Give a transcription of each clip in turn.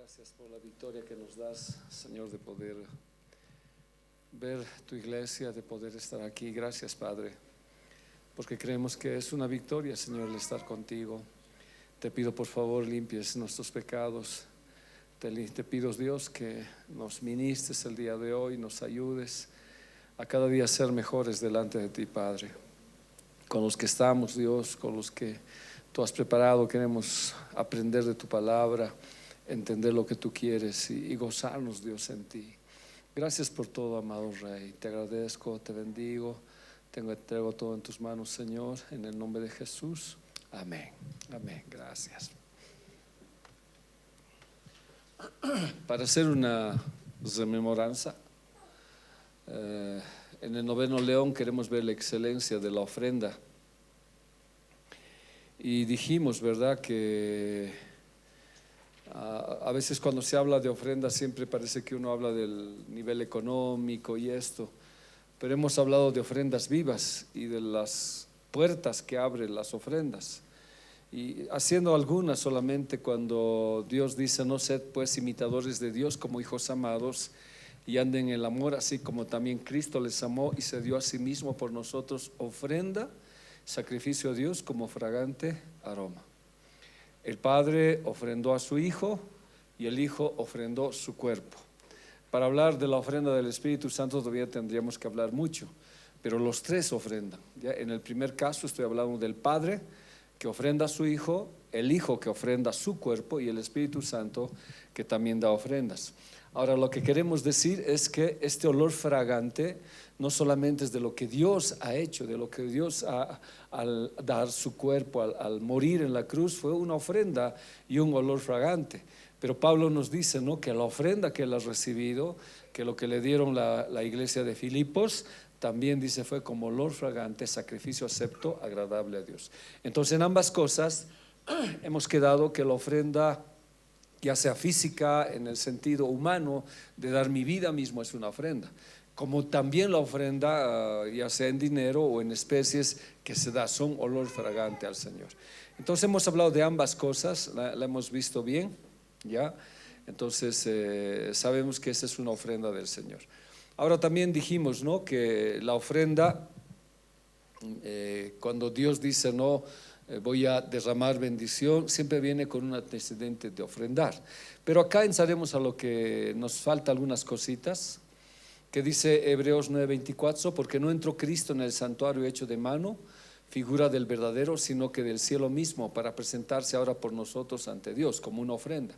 Gracias por la victoria que nos das, Señor, de poder ver tu iglesia, de poder estar aquí. Gracias, Padre, porque creemos que es una victoria, Señor, el estar contigo. Te pido, por favor, limpies nuestros pecados. Te pido, Dios, que nos ministres el día de hoy, nos ayudes a cada día ser mejores delante de ti, Padre. Con los que estamos, Dios, con los que tú has preparado, queremos aprender de tu palabra, entender lo que tú quieres y gozarnos, Dios, en ti. Gracias por todo, amado Rey. Te agradezco, te bendigo, te entrego todo en tus manos, Señor, en el nombre de Jesús. Amén. Amén. Gracias. Para hacer una rememoranza, en el noveno león queremos ver la excelencia de la ofrenda. Y dijimos, ¿verdad?, que a veces cuando se habla de ofrenda siempre parece que uno habla del nivel económico y esto, pero hemos hablado de ofrendas vivas y de las puertas que abren las ofrendas, y haciendo algunas solamente cuando Dios dice: no sed pues imitadores de Dios como hijos amados, y anden en el amor así como también Cristo les amó y se dio a sí mismo por nosotros, ofrenda, sacrificio a Dios como fragante aroma. El Padre ofrendó a su Hijo y el Hijo ofrendó su cuerpo. Para hablar de la ofrenda del Espíritu Santo todavía tendríamos que hablar mucho, pero los tres ofrendan. ¿Ya? En el primer caso estoy hablando del Padre que ofrenda a su Hijo, el Hijo que ofrenda su cuerpo y el Espíritu Santo que también da ofrendas. Ahora, lo que queremos decir es que este olor fragante no solamente es de lo que Dios ha hecho, de lo que Dios al dar su cuerpo, al morir en la cruz, fue una ofrenda y un olor fragante. Pero Pablo nos dice, ¿no?, que la ofrenda que él ha recibido, que lo que le dieron la iglesia de Filipos, también dice fue como olor fragante, sacrificio acepto, agradable a Dios. Entonces, en ambas cosas hemos quedado que la ofrenda, ya sea física, en el sentido humano de dar mi vida mismo, es una ofrenda, como también la ofrenda, ya sea en dinero o en especies que se da, son olor fragante al Señor. Entonces hemos hablado de ambas cosas, la hemos visto bien, ¿ya? Entonces sabemos que esa es una ofrenda del Señor. Ahora también dijimos, ¿no?, que la ofrenda, cuando Dios dice, no, voy a derramar bendición, siempre viene con un antecedente de ofrendar. Pero acá entraremos a lo que nos falta, algunas cositas, que dice Hebreos 9:24, porque no entró Cristo en el santuario hecho de mano, figura del verdadero, sino que del cielo mismo, para presentarse ahora por nosotros ante Dios como una ofrenda,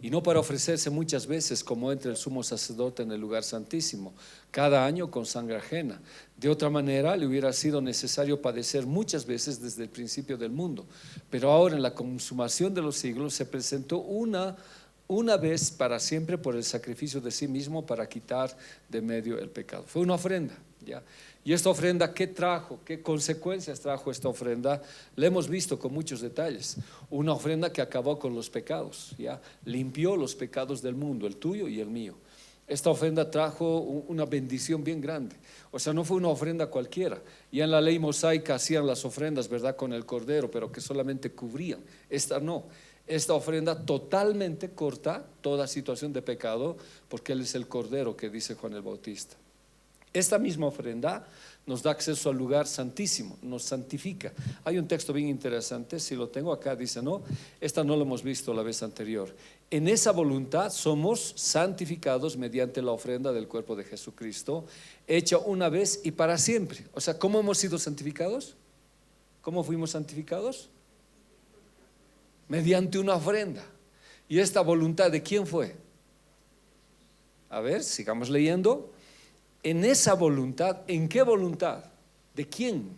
y no para ofrecerse muchas veces como entra el sumo sacerdote en el lugar santísimo, cada año con sangre ajena. De otra manera le hubiera sido necesario padecer muchas veces desde el principio del mundo, pero ahora en la consumación de los siglos se presentó una vez para siempre por el sacrificio de sí mismo para quitar de medio el pecado. Fue una ofrenda, ¿ya? Y esta ofrenda, ¿qué trajo? ¿Qué consecuencias trajo esta ofrenda? La hemos visto con muchos detalles. Una ofrenda que acabó con los pecados, ¿ya? Limpió los pecados del mundo, el tuyo y el mío. Esta ofrenda trajo una bendición bien grande. O sea, no fue una ofrenda cualquiera. Ya en la ley mosaica hacían las ofrendas, ¿verdad?, con el cordero, pero que solamente cubrían. Esta no. Esta ofrenda totalmente corta toda situación de pecado, porque Él es el cordero que dice Juan el Bautista. Esta misma ofrenda nos da acceso al lugar santísimo, nos santifica. Hay un texto bien interesante, si lo tengo acá, dice, no, esta no lo hemos visto la vez anterior. En esa voluntad somos santificados mediante la ofrenda del cuerpo de Jesucristo, hecha una vez y para siempre. O sea, ¿cómo hemos sido santificados? ¿Cómo fuimos santificados? Mediante una ofrenda. ¿Y esta voluntad de quién fue? A ver, sigamos leyendo. En esa voluntad, ¿en qué voluntad? ¿De quién?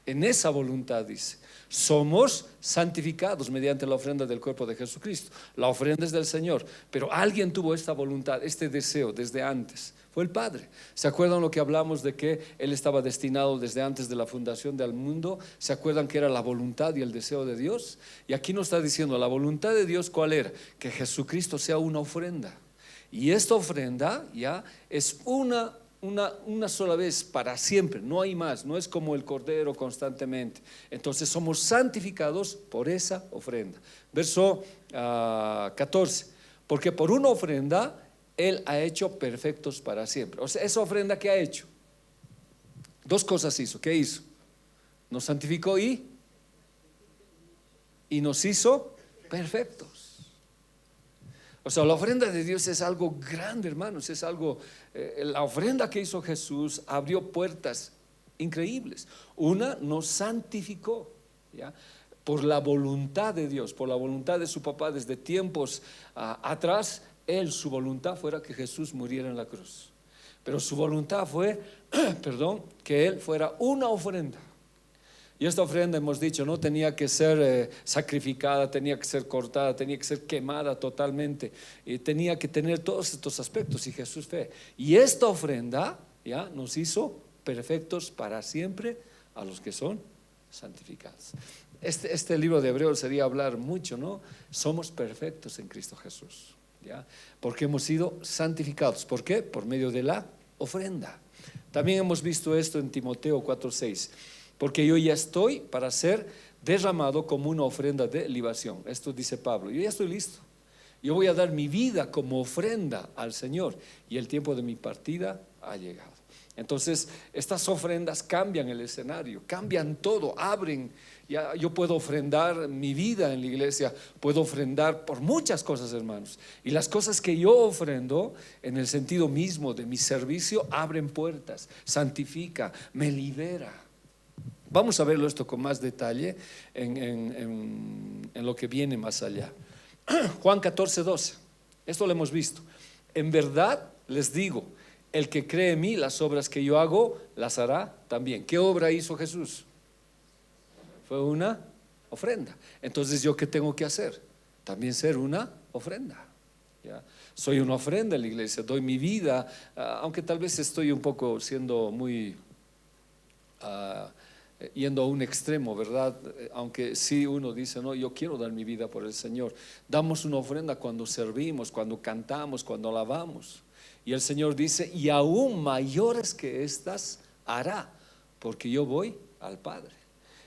En esa voluntad dice, somos santificados mediante la ofrenda del cuerpo de Jesucristo. La ofrenda es del Señor, pero alguien tuvo esta voluntad, este deseo desde antes. Fue el Padre. ¿Se acuerdan lo que hablamos de que Él estaba destinado desde antes de la fundación del mundo? ¿Se acuerdan que era la voluntad y el deseo de Dios? Y aquí nos está diciendo, la voluntad de Dios, ¿cuál era? Que Jesucristo sea una ofrenda. Y esta ofrenda ya es una una sola vez para siempre, no hay más, no es como el cordero constantemente. Entonces somos santificados por esa ofrenda. Verso 14, porque por una ofrenda Él ha hecho perfectos para siempre. O sea, esa ofrenda que ha hecho, dos cosas hizo. ¿Qué hizo? Nos santificó y nos hizo perfectos. O sea, la ofrenda de Dios es algo grande, hermanos. Es algo, la ofrenda que hizo Jesús abrió puertas increíbles. Una, nos santificó, ¿ya? Por la voluntad de Dios, por la voluntad de su papá desde tiempos atrás. Él, su voluntad fuera que Jesús muriera en la cruz, pero su voluntad fue, perdón, que Él fuera una ofrenda. Y esta ofrenda, hemos dicho, no tenía que ser sacrificada, tenía que ser cortada, tenía que ser quemada totalmente, y tenía que tener todos estos aspectos. Y Jesús fue, y esta ofrenda ya nos hizo perfectos para siempre a los que son santificados. Este libro de Hebreos sería hablar mucho, ¿no? Somos perfectos en Cristo Jesús, ¿ya? Porque hemos sido santificados. ¿Por qué? Por medio de la ofrenda. También hemos visto esto en Timoteo 4:6. Porque yo ya estoy para ser derramado como una ofrenda de libación. Esto dice Pablo, yo ya estoy listo. Yo voy a dar mi vida como ofrenda al Señor, y el tiempo de mi partida ha llegado. Entonces estas ofrendas cambian el escenario, cambian todo, abren. Ya, yo puedo ofrendar mi vida en la iglesia, puedo ofrendar por muchas cosas, hermanos. Y las cosas que yo ofrendo, en el sentido mismo de mi servicio, abren puertas, santifica, me libera. Vamos a verlo esto con más detalle en lo que viene más allá. Juan 14:12, esto lo hemos visto. En verdad les digo, el que cree en mí, las obras que yo hago, las hará también. ¿Qué obra hizo Jesús? Fue una ofrenda. Entonces, ¿yo qué tengo que hacer? También ser una ofrenda, ¿ya? Soy una ofrenda en la iglesia, doy mi vida, aunque tal vez estoy un poco siendo muy yendo a un extremo, ¿verdad? Aunque sí uno dice, no, yo quiero dar mi vida por el Señor. Damos una ofrenda cuando servimos, cuando cantamos, cuando alabamos. Y el Señor dice, y aún mayores que estas hará, porque yo voy al Padre.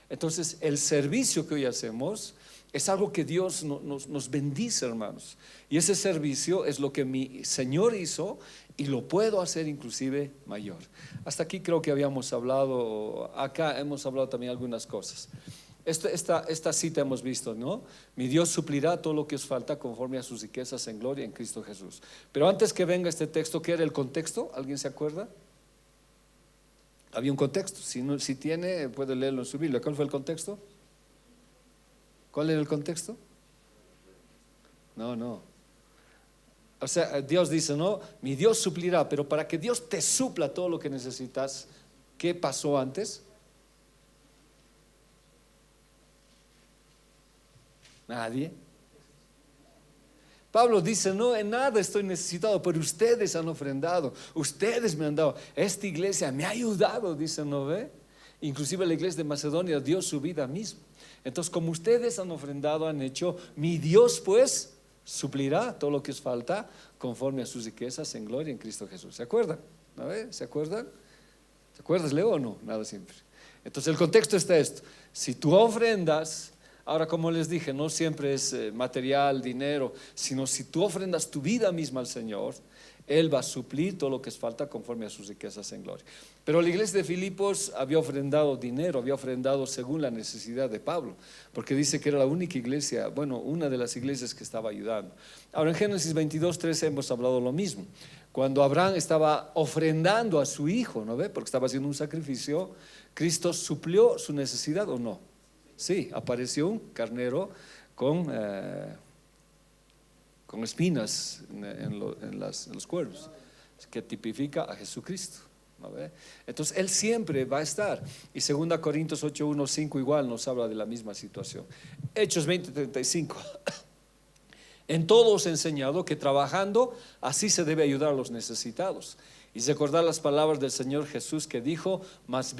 Entonces el servicio que hoy hacemos es algo que Dios nos bendice, hermanos. Y ese servicio es lo que mi Señor hizo, y lo puedo hacer inclusive mayor. Hasta aquí creo que habíamos hablado. Acá hemos hablado también algunas cosas. Esta cita hemos visto, ¿no? Mi Dios suplirá todo lo que os falta conforme a sus riquezas en gloria en Cristo Jesús. Pero antes que venga este texto, ¿qué era el contexto? ¿Alguien se acuerda? Había un contexto. Si tiene, puede leerlo en su Biblia. ¿Cuál fue el contexto? ¿Cuál era el contexto? No. O sea, Dios dice, no, mi Dios suplirá, pero para que Dios te supla todo lo que necesitas, ¿qué pasó antes? Nadie. Pablo dice, no, en nada estoy necesitado, pero ustedes han ofrendado, ustedes me han dado, esta iglesia me ha ayudado, dice, ¿no ve? Inclusive la iglesia de Macedonia dio su vida mismo. Entonces, como ustedes han ofrendado, han hecho, mi Dios pues suplirá todo lo que os falta conforme a sus riquezas en gloria en Cristo Jesús. ¿Se acuerdan? ¿No ve? ¿Se acuerdan? ¿Te acuerdas, Leo, o no? Nada, siempre. Entonces el contexto está esto. Si tú ofrendas, ahora como les dije, no siempre es material, dinero, sino si tú ofrendas tu vida misma al Señor, Él va a suplir todo lo que es falta conforme a sus riquezas en gloria. Pero la iglesia de Filipos había ofrendado dinero, había ofrendado según la necesidad de Pablo, porque dice que era la única iglesia, bueno, una de las iglesias que estaba ayudando. Ahora en Génesis 22:13 hemos hablado lo mismo. Cuando Abraham estaba ofrendando a su hijo, ¿no ve? Porque estaba haciendo un sacrificio, ¿Cristo suplió su necesidad o no? Sí, apareció un carnero con espinas en los cuernos, que tipifica a Jesucristo, ¿no ve? Entonces Él siempre va a estar. Y 2 Corintios 8:1-5 igual nos habla de la misma situación. Hechos 20:35. En todo os he enseñado que trabajando así se debe ayudar a los necesitados. Y recordar las palabras del Señor Jesús que dijo, más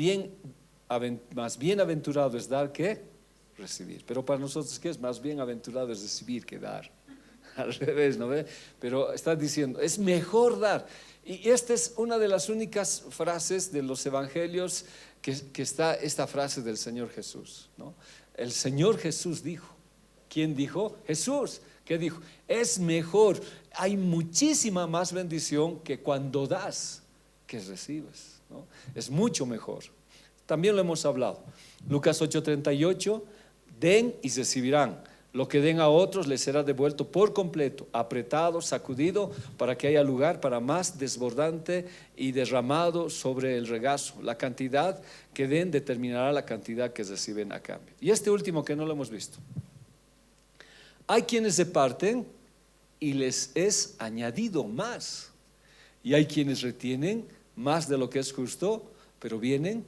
bienaventurado es dar que recibir. Pero para nosotros, ¿qué es? Más bienaventurado es recibir que dar. Al revés, ¿no ve? Pero está diciendo, es mejor dar. Y esta es una de las únicas frases de los evangelios que está esta frase del Señor Jesús, ¿no? El Señor Jesús dijo. ¿Quién dijo? Jesús. ¿Qué dijo? Es mejor, hay muchísima más bendición que cuando das que recibes, ¿no? Es mucho mejor. También lo hemos hablado. Lucas 8:38, den y recibirán. Lo que den a otros les será devuelto por completo, apretado, sacudido, para que haya lugar para más, desbordante y derramado sobre el regazo. La cantidad que den determinará la cantidad que reciben a cambio. Y este último que no lo hemos visto. Hay quienes reparten y les es añadido más. Y hay quienes retienen más de lo que es justo, pero vienen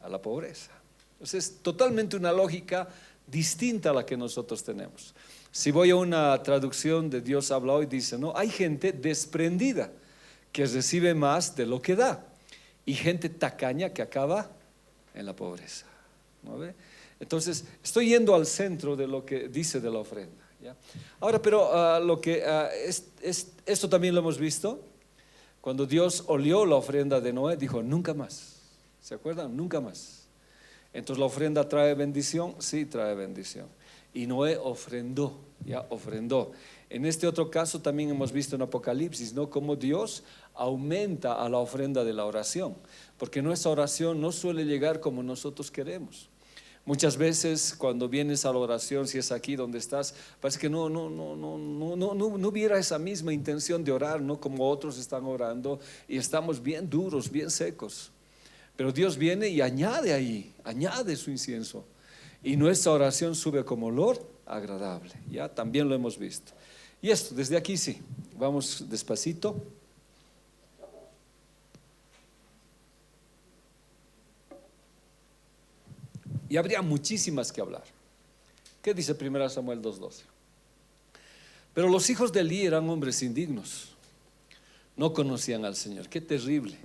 a la pobreza. Entonces es totalmente una lógica distinta a la que nosotros tenemos. Si voy a una traducción de Dios habla hoy, dice, no, hay gente desprendida que recibe más de lo que da, y gente tacaña que acaba en la pobreza, ¿no ve? Entonces estoy yendo al centro de lo que dice de la ofrenda, ¿ya? Ahora, pero esto también lo hemos visto. Cuando Dios olió la ofrenda de Noé, dijo, nunca más. ¿Se acuerdan? Nunca más. Entonces la ofrenda trae bendición, sí trae bendición. Y Noé ofrendó, ya ofrendó. En este otro caso también hemos visto en Apocalipsis, ¿no? Cómo Dios aumenta a la ofrenda de la oración, porque nuestra oración no suele llegar como nosotros queremos. Muchas veces cuando vienes a la oración, si es aquí donde estás, parece que no hubiera esa misma intención de orar, ¿no? Como otros están orando y estamos bien duros, bien secos. Pero Dios viene y añade ahí, añade su incienso, y nuestra oración sube como olor agradable. Ya también lo hemos visto. Y esto, desde aquí sí, vamos despacito. Y habría muchísimas que hablar. ¿Qué dice 1 Samuel 2:12? Pero los hijos de Elí eran hombres indignos, no conocían al Señor. Qué terrible.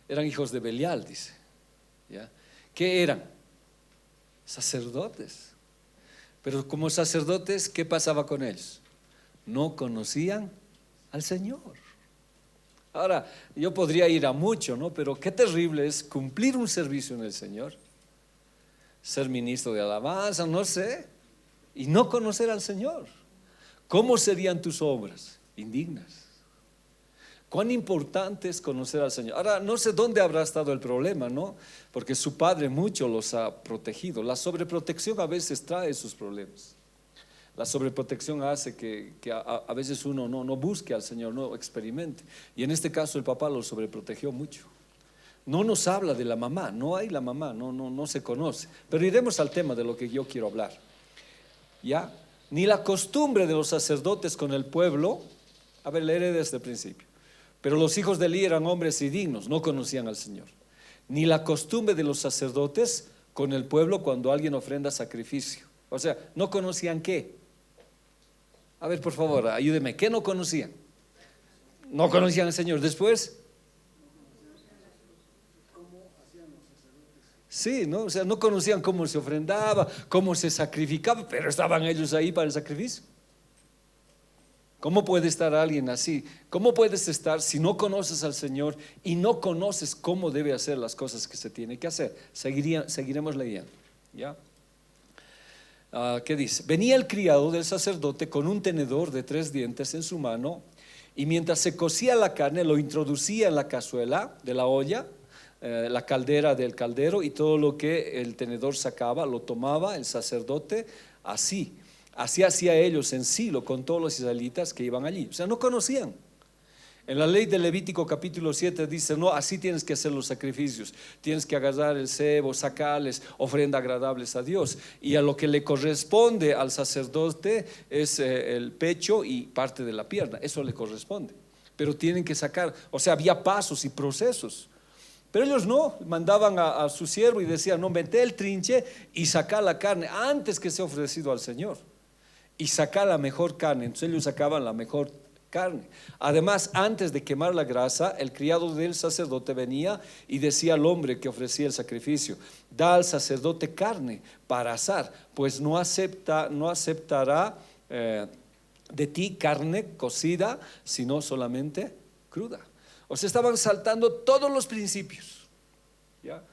Eran hijos de Belial, dice, ¿ya? ¿Qué eran? Sacerdotes. Pero como sacerdotes, ¿qué pasaba con ellos? No conocían al Señor. Ahora, yo podría ir a mucho, ¿no? Pero qué terrible es cumplir un servicio en el Señor, ser ministro de alabanza, no sé, y no conocer al Señor. ¿Cómo serían tus obras? Indignas. Cuán importante es conocer al Señor. Ahora, no sé dónde habrá estado el problema, ¿no? Porque su padre mucho los ha protegido. La sobreprotección a veces trae sus problemas. La sobreprotección hace que a veces uno no busque al Señor, no experimente. Y en este caso el papá lo sobreprotegió mucho. No nos habla de la mamá, no hay la mamá, no se conoce. Pero iremos al tema de lo que yo quiero hablar. ¿Ya? Ni la costumbre de los sacerdotes con el pueblo. A ver, leeré desde el principio. Pero los hijos de Elí eran hombres indignos, no conocían al Señor. Ni la costumbre de los sacerdotes con el pueblo cuando alguien ofrenda sacrificio. O sea, ¿no conocían qué? A ver, por favor, ayúdeme. ¿Qué no conocían? No conocían al Señor. Después, sí, ¿no? O sea, no conocían cómo se ofrendaba, cómo se sacrificaba, pero estaban ellos ahí para el sacrificio. ¿Cómo puede estar alguien así? ¿Cómo puedes estar si no conoces al Señor y no conoces cómo debe hacer las cosas que se tiene que hacer? Seguiremos leyendo, ¿ya? ¿Qué dice? Venía el criado del sacerdote con un tenedor de 3 dientes en su mano, y mientras se cocía la carne lo introducía en la cazuela de la olla, la caldera del caldero, y todo lo que el tenedor sacaba lo tomaba el sacerdote así. Así hacía ellos en Silo con todos los israelitas que iban allí. O sea, no conocían. En la ley de Levítico capítulo 7 dice, no, así tienes que hacer los sacrificios. Tienes que agarrar el cebo, sacarles ofrenda agradables a Dios. Y a lo que le corresponde al sacerdote es el pecho y parte de la pierna. Eso le corresponde. Pero tienen que sacar, o sea, había pasos y procesos. Pero ellos no, mandaban a su siervo y decían, no, mete el trinche y saca la carne antes que sea ofrecido al Señor. Y sacar la mejor carne. Entonces ellos sacaban la mejor carne. Además, antes de quemar la grasa, el criado del sacerdote venía y decía al hombre que ofrecía el sacrificio, da al sacerdote carne para asar, pues no aceptará de ti carne cocida, sino solamente cruda. O sea, estaban saltando todos los principios, ¿ya?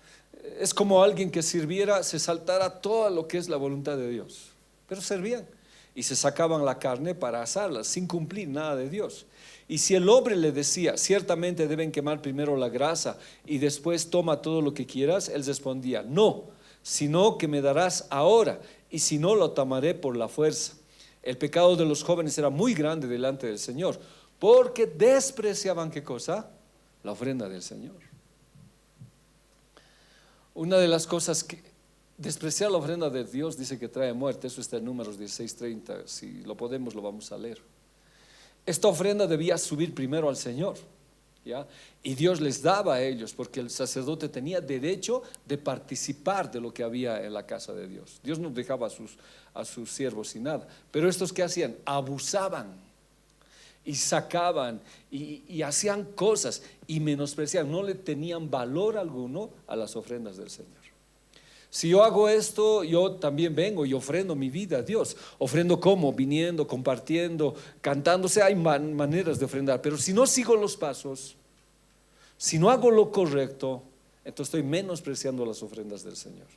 Es como alguien que sirviera, se saltara todo lo que es la voluntad de Dios. Pero servían y se sacaban la carne para asarla sin cumplir nada de Dios. Y si el hombre le decía, ciertamente deben quemar primero la grasa y después toma todo lo que quieras, él respondía, no, sino que me darás ahora, y si no, lo tomaré por la fuerza. El pecado de los jóvenes era muy grande delante del Señor, porque despreciaban, ¿qué cosa? La ofrenda del Señor. Una de las cosas que despreciar la ofrenda de Dios dice que trae muerte. Eso está en Números 16:30. Si lo podemos, lo vamos a leer. Esta ofrenda debía subir primero al Señor, ¿ya? Y Dios les daba a ellos, porque el sacerdote tenía derecho de participar de lo que había en la casa de Dios. Dios no dejaba a sus siervos sin nada. Pero estos, ¿qué hacían? Abusaban y sacaban y hacían cosas y menospreciaban. No le tenían valor alguno a las ofrendas del Señor. Si yo hago esto, yo también vengo y ofrendo mi vida a Dios. Ofrendo como, viniendo, compartiendo, cantando. O sea, hay maneras de ofrendar. Pero si no sigo los pasos, si no hago lo correcto, entonces estoy menospreciando las ofrendas del Señor.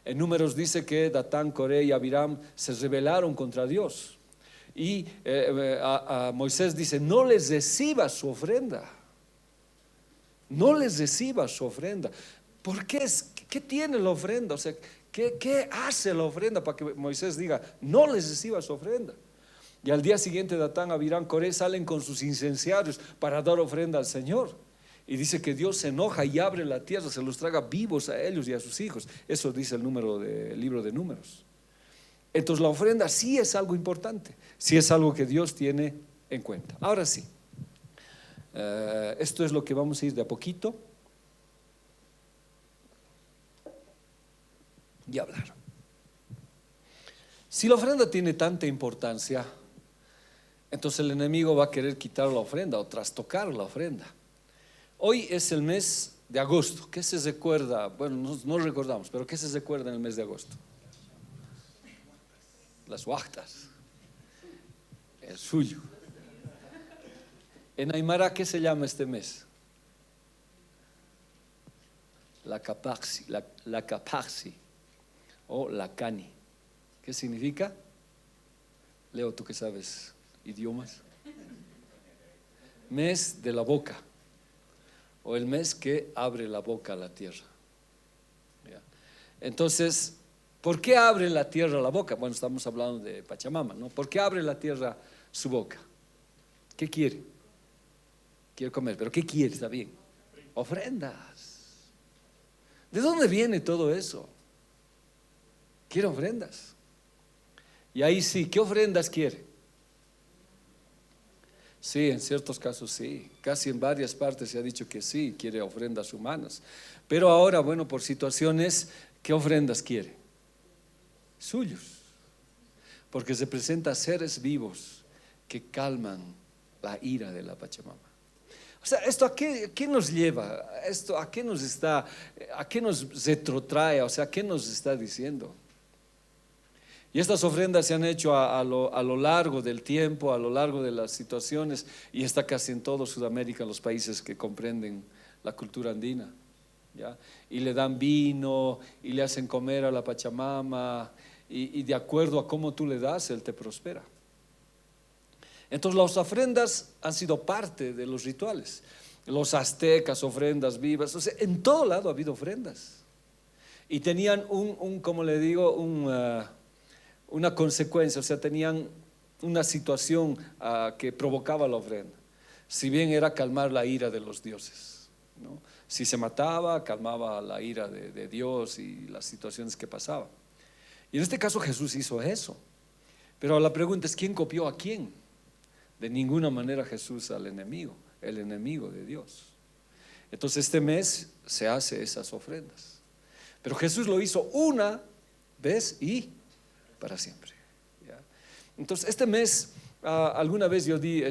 En Números dice que Datán, Coré y Abiram se rebelaron contra Dios. Y a Moisés dice, no les reciba su ofrenda. No les reciba su ofrenda. ¿Por qué? ¿Qué tiene la ofrenda? O sea, ¿qué hace la ofrenda para que Moisés diga, no les reciba su ofrenda? Y al día siguiente Datán, Abiram, Coré salen con sus incenciarios para dar ofrenda al Señor. Y dice que Dios se enoja y abre la tierra, se los traga vivos a ellos y a sus hijos. Eso dice el libro de Números. Entonces la ofrenda sí es algo importante, sí es algo que Dios tiene en cuenta. Ahora sí, esto es lo que vamos a ir de a poquito y hablar. Si la ofrenda tiene tanta importancia, entonces el enemigo va a querer quitar la ofrenda o trastocar la ofrenda. Hoy es el mes de agosto. ¿Qué se recuerda? Bueno, no recordamos, pero ¿qué se recuerda en el mes de agosto? Las huachtas, el suyo. En Aymara, ¿qué se llama este mes? La Capaxi o la Cani. ¿Qué significa? Leo, tú que sabes idiomas. Mes de la boca, o el mes que abre la boca a la tierra. ¿Ya? Entonces, ¿por qué abre la tierra la boca? Bueno, estamos hablando de Pachamama, ¿no? ¿Por qué abre la tierra su boca? ¿Qué quiere? Quiere comer, pero ¿qué quiere? Está bien. Ofrendas. ¿De dónde viene todo eso? Quiere ofrendas. Y ahí sí, ¿qué ofrendas quiere? Sí, en ciertos casos sí, casi en varias partes se ha dicho que sí, quiere ofrendas humanas. Pero ahora, bueno, por situaciones, ¿qué ofrendas quiere? Suyos. Porque se presenta seres vivos que calman la ira de la Pachamama. O sea, ¿esto a qué nos lleva? ¿Esto a qué nos retrotrae? O sea, ¿qué nos está diciendo? Y estas ofrendas se han hecho a lo largo del tiempo, a lo largo de las situaciones, y está casi en todo Sudamérica, en los países que comprenden la cultura andina, ¿ya? Y le dan vino y le hacen comer a la Pachamama, y de acuerdo a cómo tú le das, él te prospera. Entonces las ofrendas han sido parte de los rituales. Los aztecas, ofrendas vivas, o sea, en todo lado ha habido ofrendas. Y tenían como le digo, una consecuencia, o sea, tenían una situación que provocaba la ofrenda. Si bien era calmar la ira de los dioses, ¿no? Si se mataba, calmaba la ira de Dios y las situaciones que pasaban. Y en este caso Jesús hizo eso. Pero la pregunta es, ¿quién copió a quién? De ninguna manera Jesús al enemigo, el enemigo de Dios. Entonces este mes se hace esas ofrendas. Pero Jesús lo hizo una vez y para siempre, ¿ya? Entonces este mes, alguna vez yo di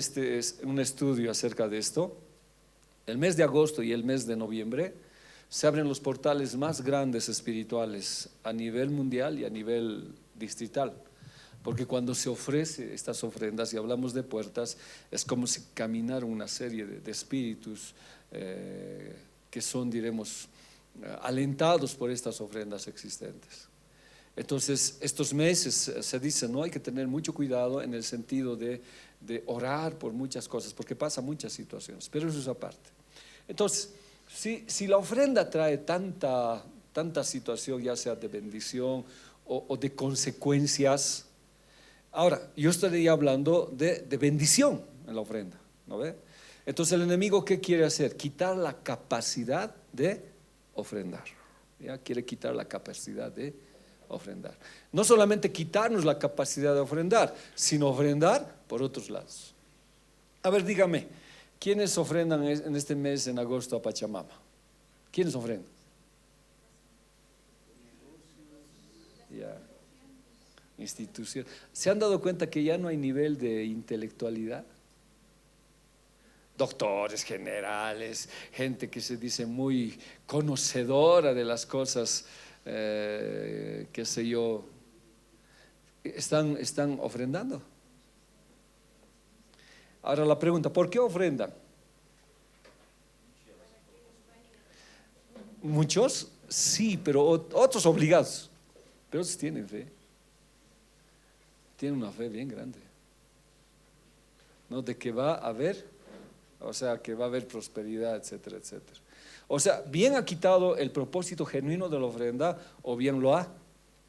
un estudio acerca de esto. El mes de agosto y el mes de noviembre se abren los portales más grandes espirituales a nivel mundial y a nivel distrital, Porque cuando se ofrece estas ofrendas y hablamos de puertas, es como si caminaran una serie de espíritus que son, diremos, alentados por estas ofrendas existentes. Entonces, estos meses se dice, no hay que tener mucho cuidado en el sentido de orar por muchas cosas, porque pasan muchas situaciones, pero eso es aparte. Entonces, si la ofrenda trae tanta situación, ya sea de bendición o de consecuencias, ahora, yo estaría hablando de bendición en la ofrenda, ¿no ve? Entonces, el enemigo, ¿qué quiere hacer? Quitar la capacidad de ofrendar, ¿ya? Quiere quitar la capacidad de ofrendar. No solamente quitarnos la capacidad de ofrendar, sino ofrendar por otros lados. A ver, dígame, ¿quiénes ofrendan en este mes, en agosto, a Pachamama? ¿Quiénes ofrendan? Ya. Institución. ¿Se han dado cuenta que ya no hay nivel de intelectualidad? Doctores, generales, gente que se dice muy conocedora de las cosas, qué sé yo, están ofrendando. Ahora la pregunta, ¿por qué ofrendan? Muchos, sí, pero otros obligados. Pero otros tienen fe. Tienen una fe bien grande, ¿no? De que va a haber, o sea, que va a haber prosperidad, etcétera, etcétera. O sea, bien ha quitado el propósito genuino de la ofrenda o bien lo ha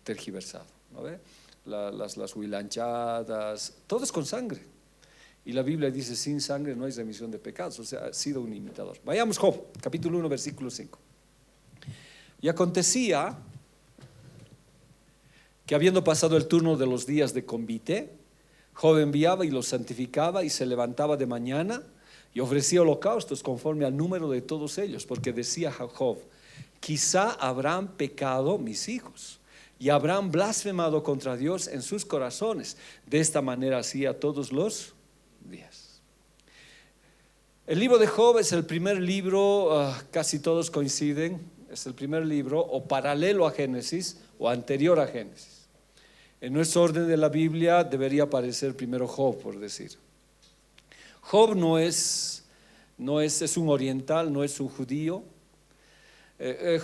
tergiversado, ¿no ve? Las huilanchadas, todo es con sangre. Y la Biblia dice, sin sangre no hay remisión de pecados. O sea, ha sido un imitador. Vayamos Job, capítulo 1, versículo 5. Y acontecía que habiendo pasado el turno de los días de convite, Job enviaba y los santificaba y se levantaba de mañana y ofrecía holocaustos conforme al número de todos ellos, porque decía Job, quizá habrán pecado mis hijos y habrán blasfemado contra Dios en sus corazones. De esta manera hacía todos los días. El libro de Job es el primer libro, casi todos coinciden, es el primer libro o paralelo a Génesis o anterior a Génesis. En nuestro orden de la Biblia debería aparecer primero Job, por decir. Job no es un oriental, no es un judío.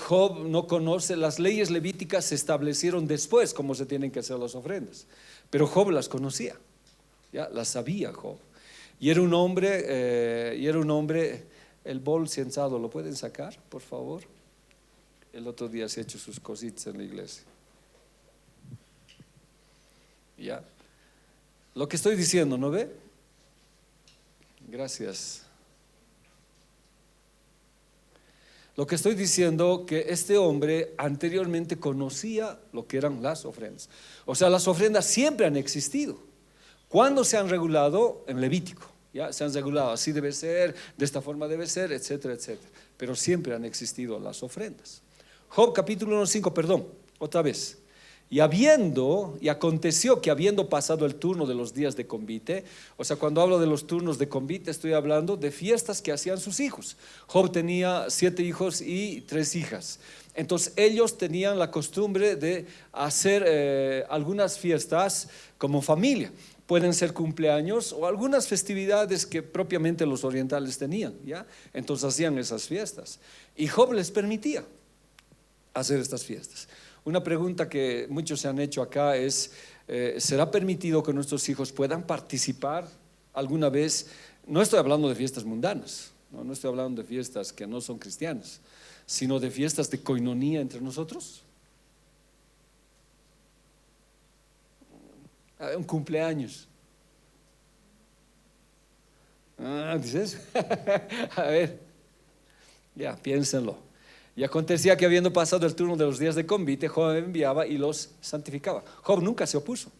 Job no conoce, las leyes levíticas se establecieron después cómo se tienen que hacer las ofrendas, pero Job las conocía, ¿ya? Las sabía Job. Y era un hombre, el bol cienzado, ¿lo pueden sacar, por favor? El otro día se ha hecho sus cositas en la iglesia. ¿Ya? Lo que estoy diciendo, ¿no ve? Gracias. Lo que estoy diciendo, que este hombre anteriormente conocía lo que eran las ofrendas. O sea, las ofrendas siempre han existido. ¿Cuándo se han regulado? En Levítico. Ya se han regulado, así debe ser, de esta forma debe ser, etcétera, etcétera. Pero siempre han existido las ofrendas. Job capítulo 1:5, perdón, otra vez. Y aconteció que habiendo pasado el turno de los días de convite, o sea, cuando hablo de los turnos de convite, estoy hablando de fiestas que hacían sus hijos. Job tenía 7 hijos y 3 hijas. Entonces ellos tenían la costumbre de hacer algunas fiestas como familia. Pueden ser cumpleaños o algunas festividades que propiamente los orientales tenían, ¿ya? Entonces hacían esas fiestas. Y Job les permitía hacer estas fiestas. Una pregunta que muchos se han hecho acá es, ¿será permitido que nuestros hijos puedan participar alguna vez? No estoy hablando de fiestas mundanas, no estoy hablando de fiestas que no son cristianas, sino de fiestas de coinonía entre nosotros. Un cumpleaños. ¿Dices? A ver, ya, piénsenlo. Y acontecía que habiendo pasado el turno de los días de convite, Job enviaba y los santificaba. Job nunca se opuso.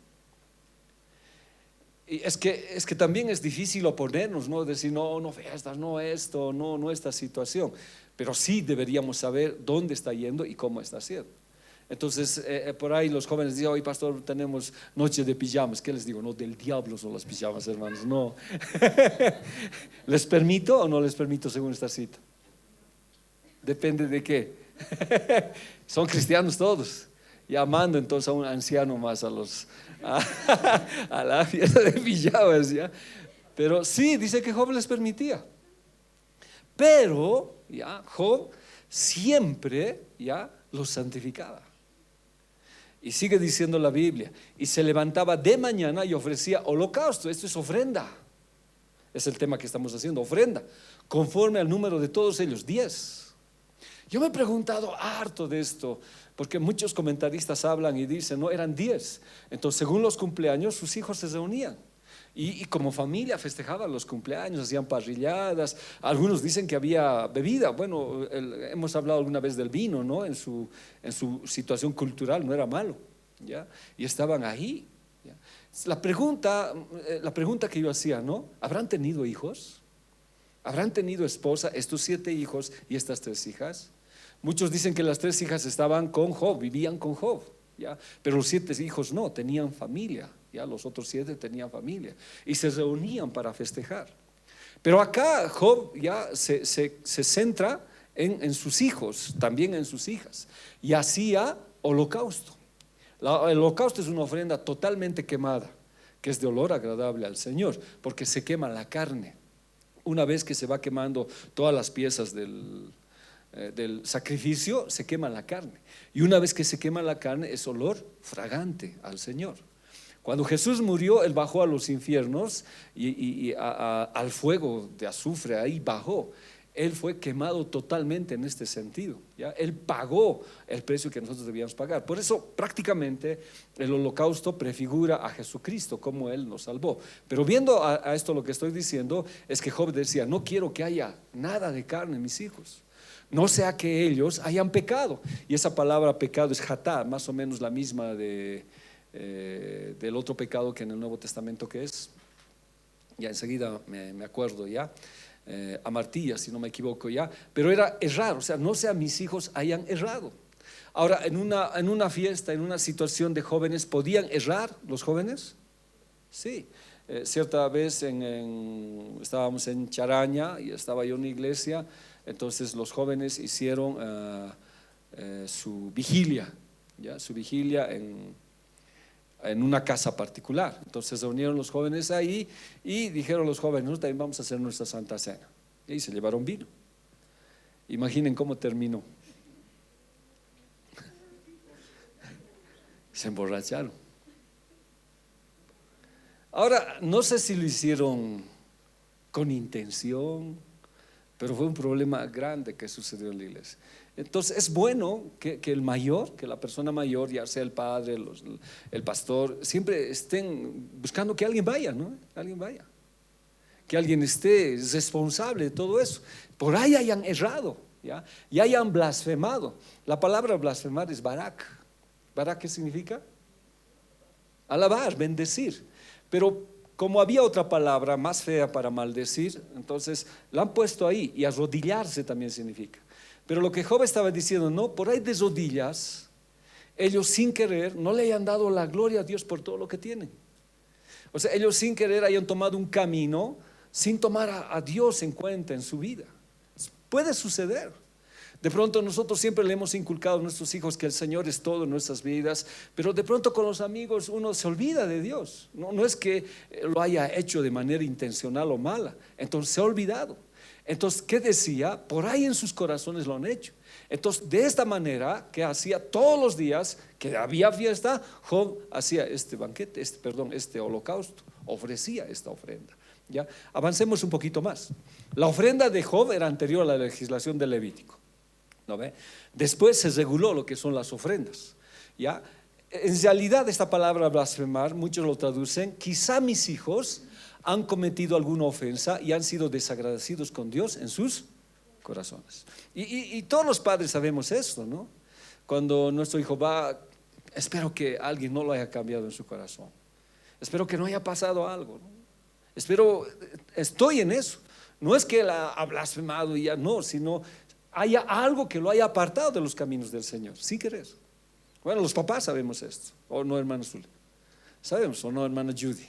Y es que también es difícil oponernos, ¿no? Decir, no fiestas, no esto, no esta situación. Pero sí deberíamos saber dónde está yendo y cómo está haciendo. Entonces, por ahí los jóvenes dicen, hoy pastor, tenemos noche de pijamas. ¿Qué les digo? No, del diablo son las pijamas, hermanos, no. ¿Les permito o no les permito según esta cita? Depende de qué. Son cristianos todos. llamando entonces a un anciano más a la fiesta de pijamas, ¿ya? Pero sí, dice que Job les permitía. Pero, ¿ya? Job siempre, ¿ya?, los santificaba. Y sigue diciendo la Biblia, y se levantaba de mañana y ofrecía holocausto. Esto es ofrenda. Es el tema que estamos haciendo, ofrenda, conforme al número de todos ellos, 10. Yo me he preguntado harto de esto, porque muchos comentaristas hablan y dicen, no, eran 10. Entonces, según los cumpleaños, sus hijos se reunían. Y como familia festejaban los cumpleaños, hacían parrilladas. Algunos dicen que había bebida. Bueno, hemos hablado alguna vez del vino, ¿no? En su situación cultural no era malo, ¿ya? Y estaban ahí, ¿ya? La pregunta que yo hacía, ¿no? ¿Habrán tenido hijos? ¿Habrán tenido esposa estos 7 hijos y estas 3 hijas? Muchos dicen que las 3 hijas estaban con Job, vivían con Job, ¿ya? Pero los 7 hijos no, tenían familia. Ya los otros 7 tenían familia y se reunían para festejar. Pero acá Job ya se centra en sus hijos, también en sus hijas, y hacía holocausto. El holocausto es una ofrenda totalmente quemada, que es de olor agradable al Señor, porque se quema la carne. Una vez que se va quemando todas las piezas del sacrificio, se quema la carne. Y una vez que se quema la carne, es olor fragante al Señor. Cuando Jesús murió, Él bajó a los infiernos y al fuego de azufre, ahí bajó. Él fue quemado totalmente en este sentido, ¿ya? Él pagó el precio que nosotros debíamos pagar. Por eso prácticamente el holocausto prefigura a Jesucristo, como Él nos salvó. Pero viendo a esto, lo que estoy diciendo es que Job decía, no quiero que haya nada de carne en mis hijos, no sea que ellos hayan pecado. Y esa palabra pecado es hatá, más o menos la misma del otro pecado que en el Nuevo Testamento, que es, ya enseguida me acuerdo, ya, amartilla, si no me equivoco, ya, pero era errar, o sea, no sea mis hijos hayan errado. Ahora, en una fiesta, en una situación de jóvenes, ¿podían errar los jóvenes? Sí. Cierta vez estábamos en Charaña y estaba yo en una iglesia, entonces los jóvenes hicieron su vigilia, ¿ya? Su vigilia en una casa particular. Entonces se reunieron los jóvenes ahí y dijeron los jóvenes, nosotros también vamos a hacer nuestra Santa Cena. Y se llevaron vino. Imaginen cómo terminó. Se emborracharon. Ahora, no sé si lo hicieron con intención, pero fue un problema grande que sucedió en la iglesia. Entonces es bueno que el mayor, que la persona mayor, ya sea el padre, el pastor, siempre estén buscando que alguien vaya, ¿no? Alguien vaya, que alguien esté responsable de todo eso. Por ahí hayan errado, ¿ya? Y hayan blasfemado. La palabra blasfemar es barak. ¿Barak qué significa? Alabar, bendecir. Pero como había otra palabra más fea para maldecir, entonces la han puesto ahí, y arrodillarse también significa. Pero lo que Job estaba diciendo, no, por ahí de rodillas, ellos sin querer no le hayan dado la gloria a Dios por todo lo que tienen. O sea, ellos sin querer hayan tomado un camino sin tomar a Dios en cuenta en su vida. Puede suceder. De pronto nosotros siempre le hemos inculcado a nuestros hijos que el Señor es todo en nuestras vidas, pero de pronto con los amigos uno se olvida de Dios. No es que lo haya hecho de manera intencional o mala, entonces se ha olvidado. Entonces, ¿qué decía? Por ahí en sus corazones lo han hecho. Entonces, de esta manera que hacía todos los días que había fiesta, Job hacía este banquete, este holocausto, ofrecía esta ofrenda. ¿Ya? Avancemos un poquito más. La ofrenda de Job era anterior a la legislación del Levítico, ¿no ve? Después se reguló lo que son las ofrendas, ¿ya? En realidad esta palabra blasfemar, muchos lo traducen, quizá mis hijos han cometido alguna ofensa y han sido desagradecidos con Dios en sus corazones. Y todos los padres sabemos esto, ¿no? Cuando nuestro hijo va, espero que alguien no lo haya cambiado en su corazón, espero que no haya pasado algo, ¿no? Estoy en eso. No es que él ha blasfemado y ya no, sino haya algo que lo haya apartado de los caminos del Señor, sin querer. Bueno, los papás sabemos esto, ¿o no, hermana Zul? Sabemos, ¿o no, hermana Judy?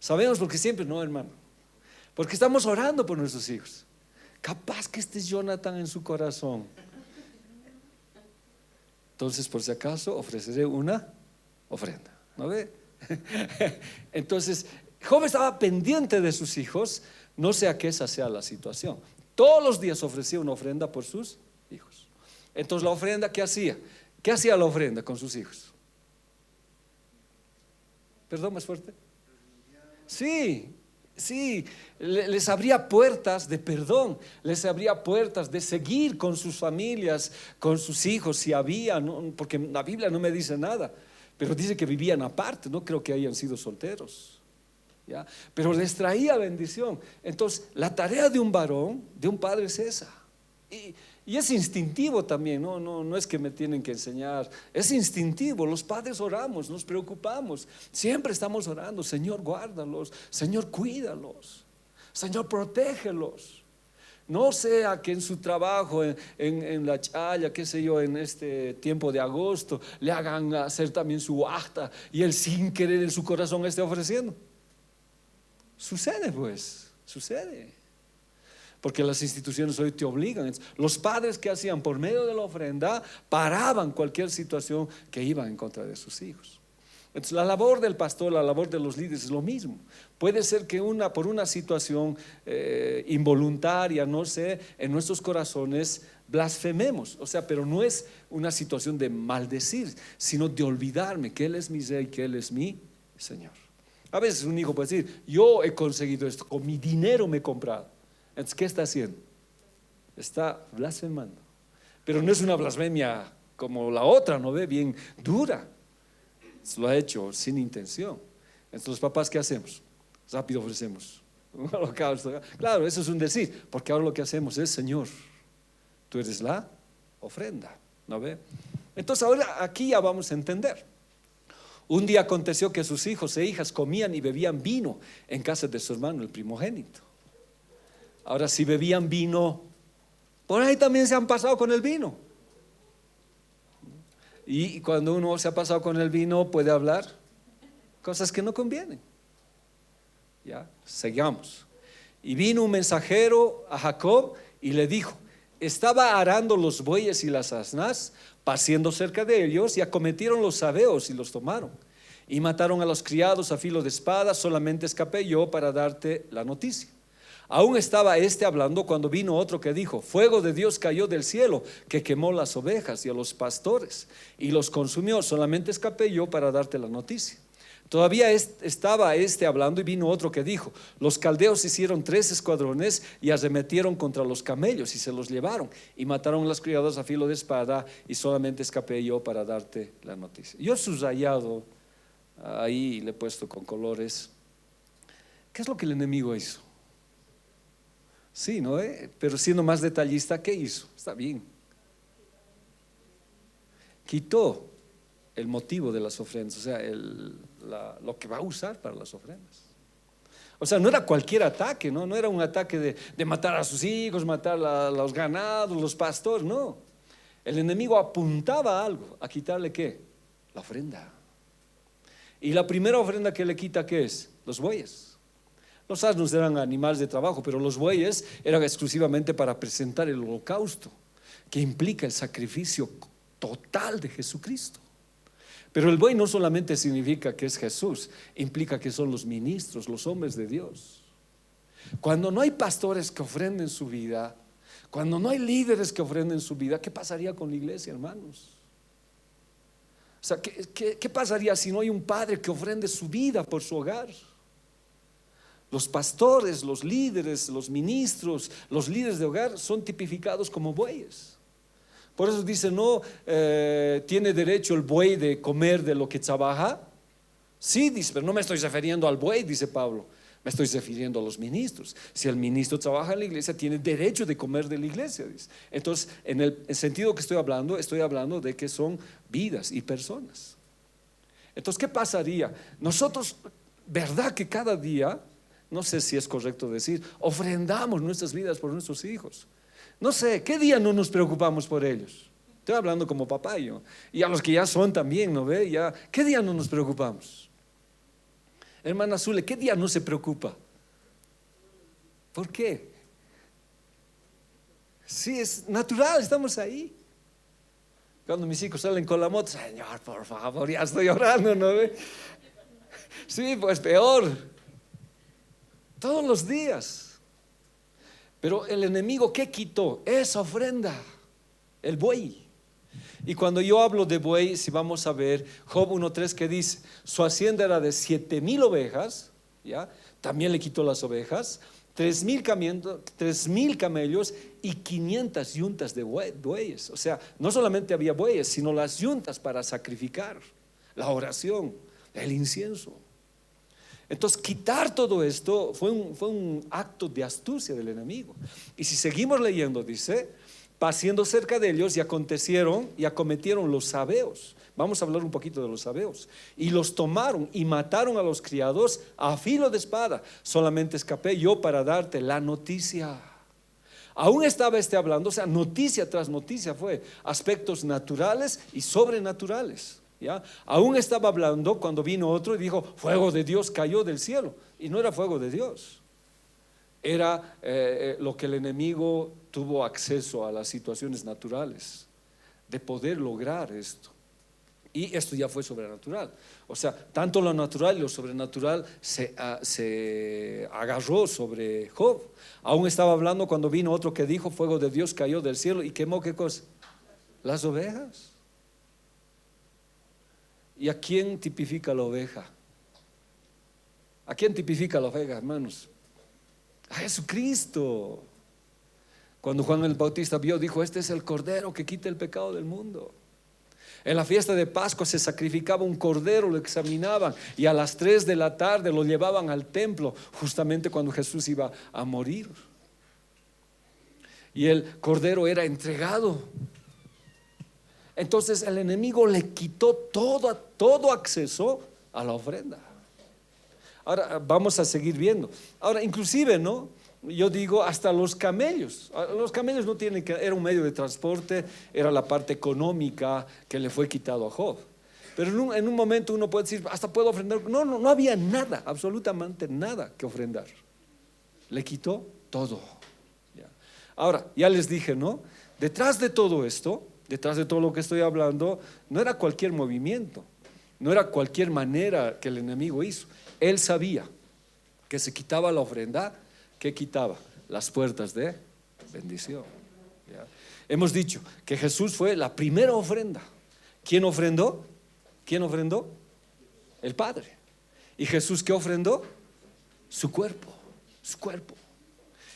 Sabemos porque siempre, no, hermano, porque estamos orando por nuestros hijos. Capaz que esté Jonathan en su corazón. Entonces, por si acaso, ofreceré una ofrenda. ¿No ve? Entonces, Job estaba pendiente de sus hijos. No sea que esa sea la situación. Todos los días ofrecía una ofrenda por sus hijos. Entonces, la ofrenda, ¿qué hacía? ¿Qué hacía la ofrenda con sus hijos? ¿Perdón, más fuerte? Sí, sí, les abría puertas de perdón, les abría puertas de seguir con sus familias, con sus hijos, si había, ¿no? Porque la Biblia no me dice nada, pero dice que vivían aparte, no creo que hayan sido solteros, ¿ya? Pero les traía bendición. Entonces, la tarea de un varón, de un padre es esa. Y es instintivo también, no es que me tienen que enseñar, es instintivo. Los padres oramos, nos preocupamos, siempre estamos orando: Señor, guárdalos, Señor, cuídalos, Señor, protégelos. No sea que en su trabajo, en la chaya, qué sé yo, en este tiempo de agosto, le hagan hacer también su acta y él sin querer en su corazón esté ofreciendo. Sucede pues, sucede. Porque las instituciones hoy te obligan. Los padres, que hacían por medio de la ofrenda, paraban cualquier situación que iba en contra de sus hijos. Entonces, la labor del pastor, la labor de los líderes es lo mismo. Puede ser que por una situación involuntaria, no sé, en nuestros corazones blasfememos. O sea, pero no es una situación de maldecir, sino de olvidarme que Él es mi Rey, que Él es mi Señor. A veces un hijo puede decir: yo he conseguido esto, con mi dinero me he comprado. Entonces, ¿qué está haciendo? Está blasfemando. Pero no es una blasfemia como la otra, ¿no ve? Bien dura. Lo ha hecho sin intención. Entonces, los papás, ¿qué hacemos? Rápido ofrecemos un holocausto. Claro, eso es un decir, porque ahora lo que hacemos es: Señor, tú eres la ofrenda, ¿no ve? Entonces, ahora aquí ya vamos a entender. Un día aconteció que sus hijos e hijas comían y bebían vino en casa de su hermano, el primogénito. Ahora, si bebían vino, por ahí también se han pasado con el vino. Y cuando uno se ha pasado con el vino, puede hablar cosas que no convienen. Ya, sigamos. Y vino un mensajero a Jacob y le dijo: estaba arando los bueyes y las asnas, paciendo cerca de ellos, y acometieron los sabeos y los tomaron, y mataron a los criados a filo de espada. Solamente escapé yo para darte la noticia. Aún estaba hablando cuando vino otro que dijo: fuego de Dios cayó del cielo, que quemó las ovejas y a los pastores y los consumió. Solamente escapé yo para darte la noticia. Todavía estaba hablando, y vino otro que dijo: los caldeos hicieron 3 escuadrones y arremetieron contra los camellos y se los llevaron, y mataron a las criadas a filo de espada, y solamente escapé yo para darte la noticia. Yo he subrayado ahí, le he puesto con colores, ¿qué es lo que el enemigo hizo? Sí, ¿no? Pero siendo más detallista, ¿qué hizo? Está bien. Quitó el motivo de las ofrendas, o sea, lo que va a usar para las ofrendas. O sea, no era cualquier ataque, no era un ataque de matar a sus hijos, matar a los ganados, los pastores, no. El enemigo apuntaba a algo: a quitarle ¿qué? La ofrenda. Y la primera ofrenda que le quita, ¿qué es? Los bueyes. Los asnos eran animales de trabajo, pero los bueyes eran exclusivamente para presentar el holocausto, que implica el sacrificio total de Jesucristo. Pero el buey no solamente significa que es Jesús, implica que son los ministros, los hombres de Dios. Cuando no hay pastores que ofrenden su vida, cuando no hay líderes que ofrenden su vida, ¿qué pasaría con la iglesia, hermanos? O sea, ¿qué pasaría si no hay un padre que ofrende su vida por su hogar? Los pastores, los líderes, los ministros, los líderes de hogar son tipificados como bueyes. Por eso dice: no tiene derecho el buey de comer de lo que trabaja. Sí, dice, pero no me estoy refiriendo al buey, dice Pablo, me estoy refiriendo a los ministros. Si el ministro trabaja en la iglesia, tiene derecho de comer de la iglesia, dice. Entonces, en el sentido que estoy hablando de que son vidas y personas. Entonces, ¿qué pasaría? Nosotros, ¿verdad que cada día, no sé si es correcto decir, ofrendamos nuestras vidas por nuestros hijos? No sé, ¿qué día no nos preocupamos por ellos? Estoy hablando como papá yo, y a los que ya son también, ¿no ve? Ya, ¿qué día no nos preocupamos? Hermana Zule, ¿qué día no se preocupa? ¿Por qué? Sí, es natural, estamos ahí. Cuando mis hijos salen con la moto, Señor, por favor, ya estoy llorando, ¿no ve? Sí, pues peor. Todos los días. Pero el enemigo, ¿qué quitó? Esa ofrenda, el buey. Y cuando yo hablo de buey, si vamos a ver Job 1:3, que dice, su hacienda era de 7,000 ovejas, ¿ya? También le quitó las ovejas, 3,000 camellos y 500 yuntas de bueyes. O sea, no solamente había bueyes, sino las yuntas para sacrificar, la oración, el incienso. Entonces, quitar todo esto fue un acto de astucia del enemigo. Y si seguimos leyendo, dice, pasando cerca de ellos, y acometieron los sabeos. Vamos a hablar un poquito de los sabeos. Y los tomaron y mataron a los criados a filo de espada. Solamente escapé yo para darte la noticia. Aún estaba hablando, o sea, noticia tras noticia fue, aspectos naturales y sobrenaturales. ¿Ya? Aún estaba hablando cuando vino otro y dijo, fuego de Dios cayó del cielo. Y no era fuego de Dios. Era lo que el enemigo tuvo acceso a las situaciones naturales, de poder lograr esto. Y esto ya fue sobrenatural. O sea, tanto lo natural y lo sobrenatural se agarró sobre Job. Aún estaba hablando cuando vino otro que dijo, fuego de Dios cayó del cielo y quemó, ¿qué cosa? Las ovejas. ¿Y a quién tipifica la oveja? ¿A quién tipifica la oveja, hermanos? A Jesucristo. Cuando Juan el Bautista vio, dijo, este es el cordero que quita el pecado del mundo. En la fiesta de Pascua se sacrificaba un cordero, lo examinaban y a las 3 de la tarde lo llevaban al templo, justamente cuando Jesús iba a morir. Y el cordero era entregado. Entonces el enemigo le quitó todo acceso a la ofrenda. Ahora vamos a seguir viendo. Ahora inclusive, ¿no? Yo digo hasta los camellos. Los camellos no tienen que, era un medio de transporte, era la parte económica que le fue quitado a Job. Pero en un momento uno puede decir, hasta puedo ofrendar. No había nada, absolutamente nada que ofrendar. Le quitó todo. Ya. Ahora, ya les dije, ¿no? Detrás de todo esto, detrás de todo lo que estoy hablando, no era cualquier movimiento, no era cualquier manera que el enemigo hizo. Él sabía que se quitaba la ofrenda. ¿Qué quitaba? Las puertas de bendición. ¿Ya? Hemos dicho que Jesús fue la primera ofrenda. ¿Quién ofrendó? ¿Quién ofrendó? El Padre. ¿Y Jesús qué ofrendó? Su cuerpo. Su cuerpo.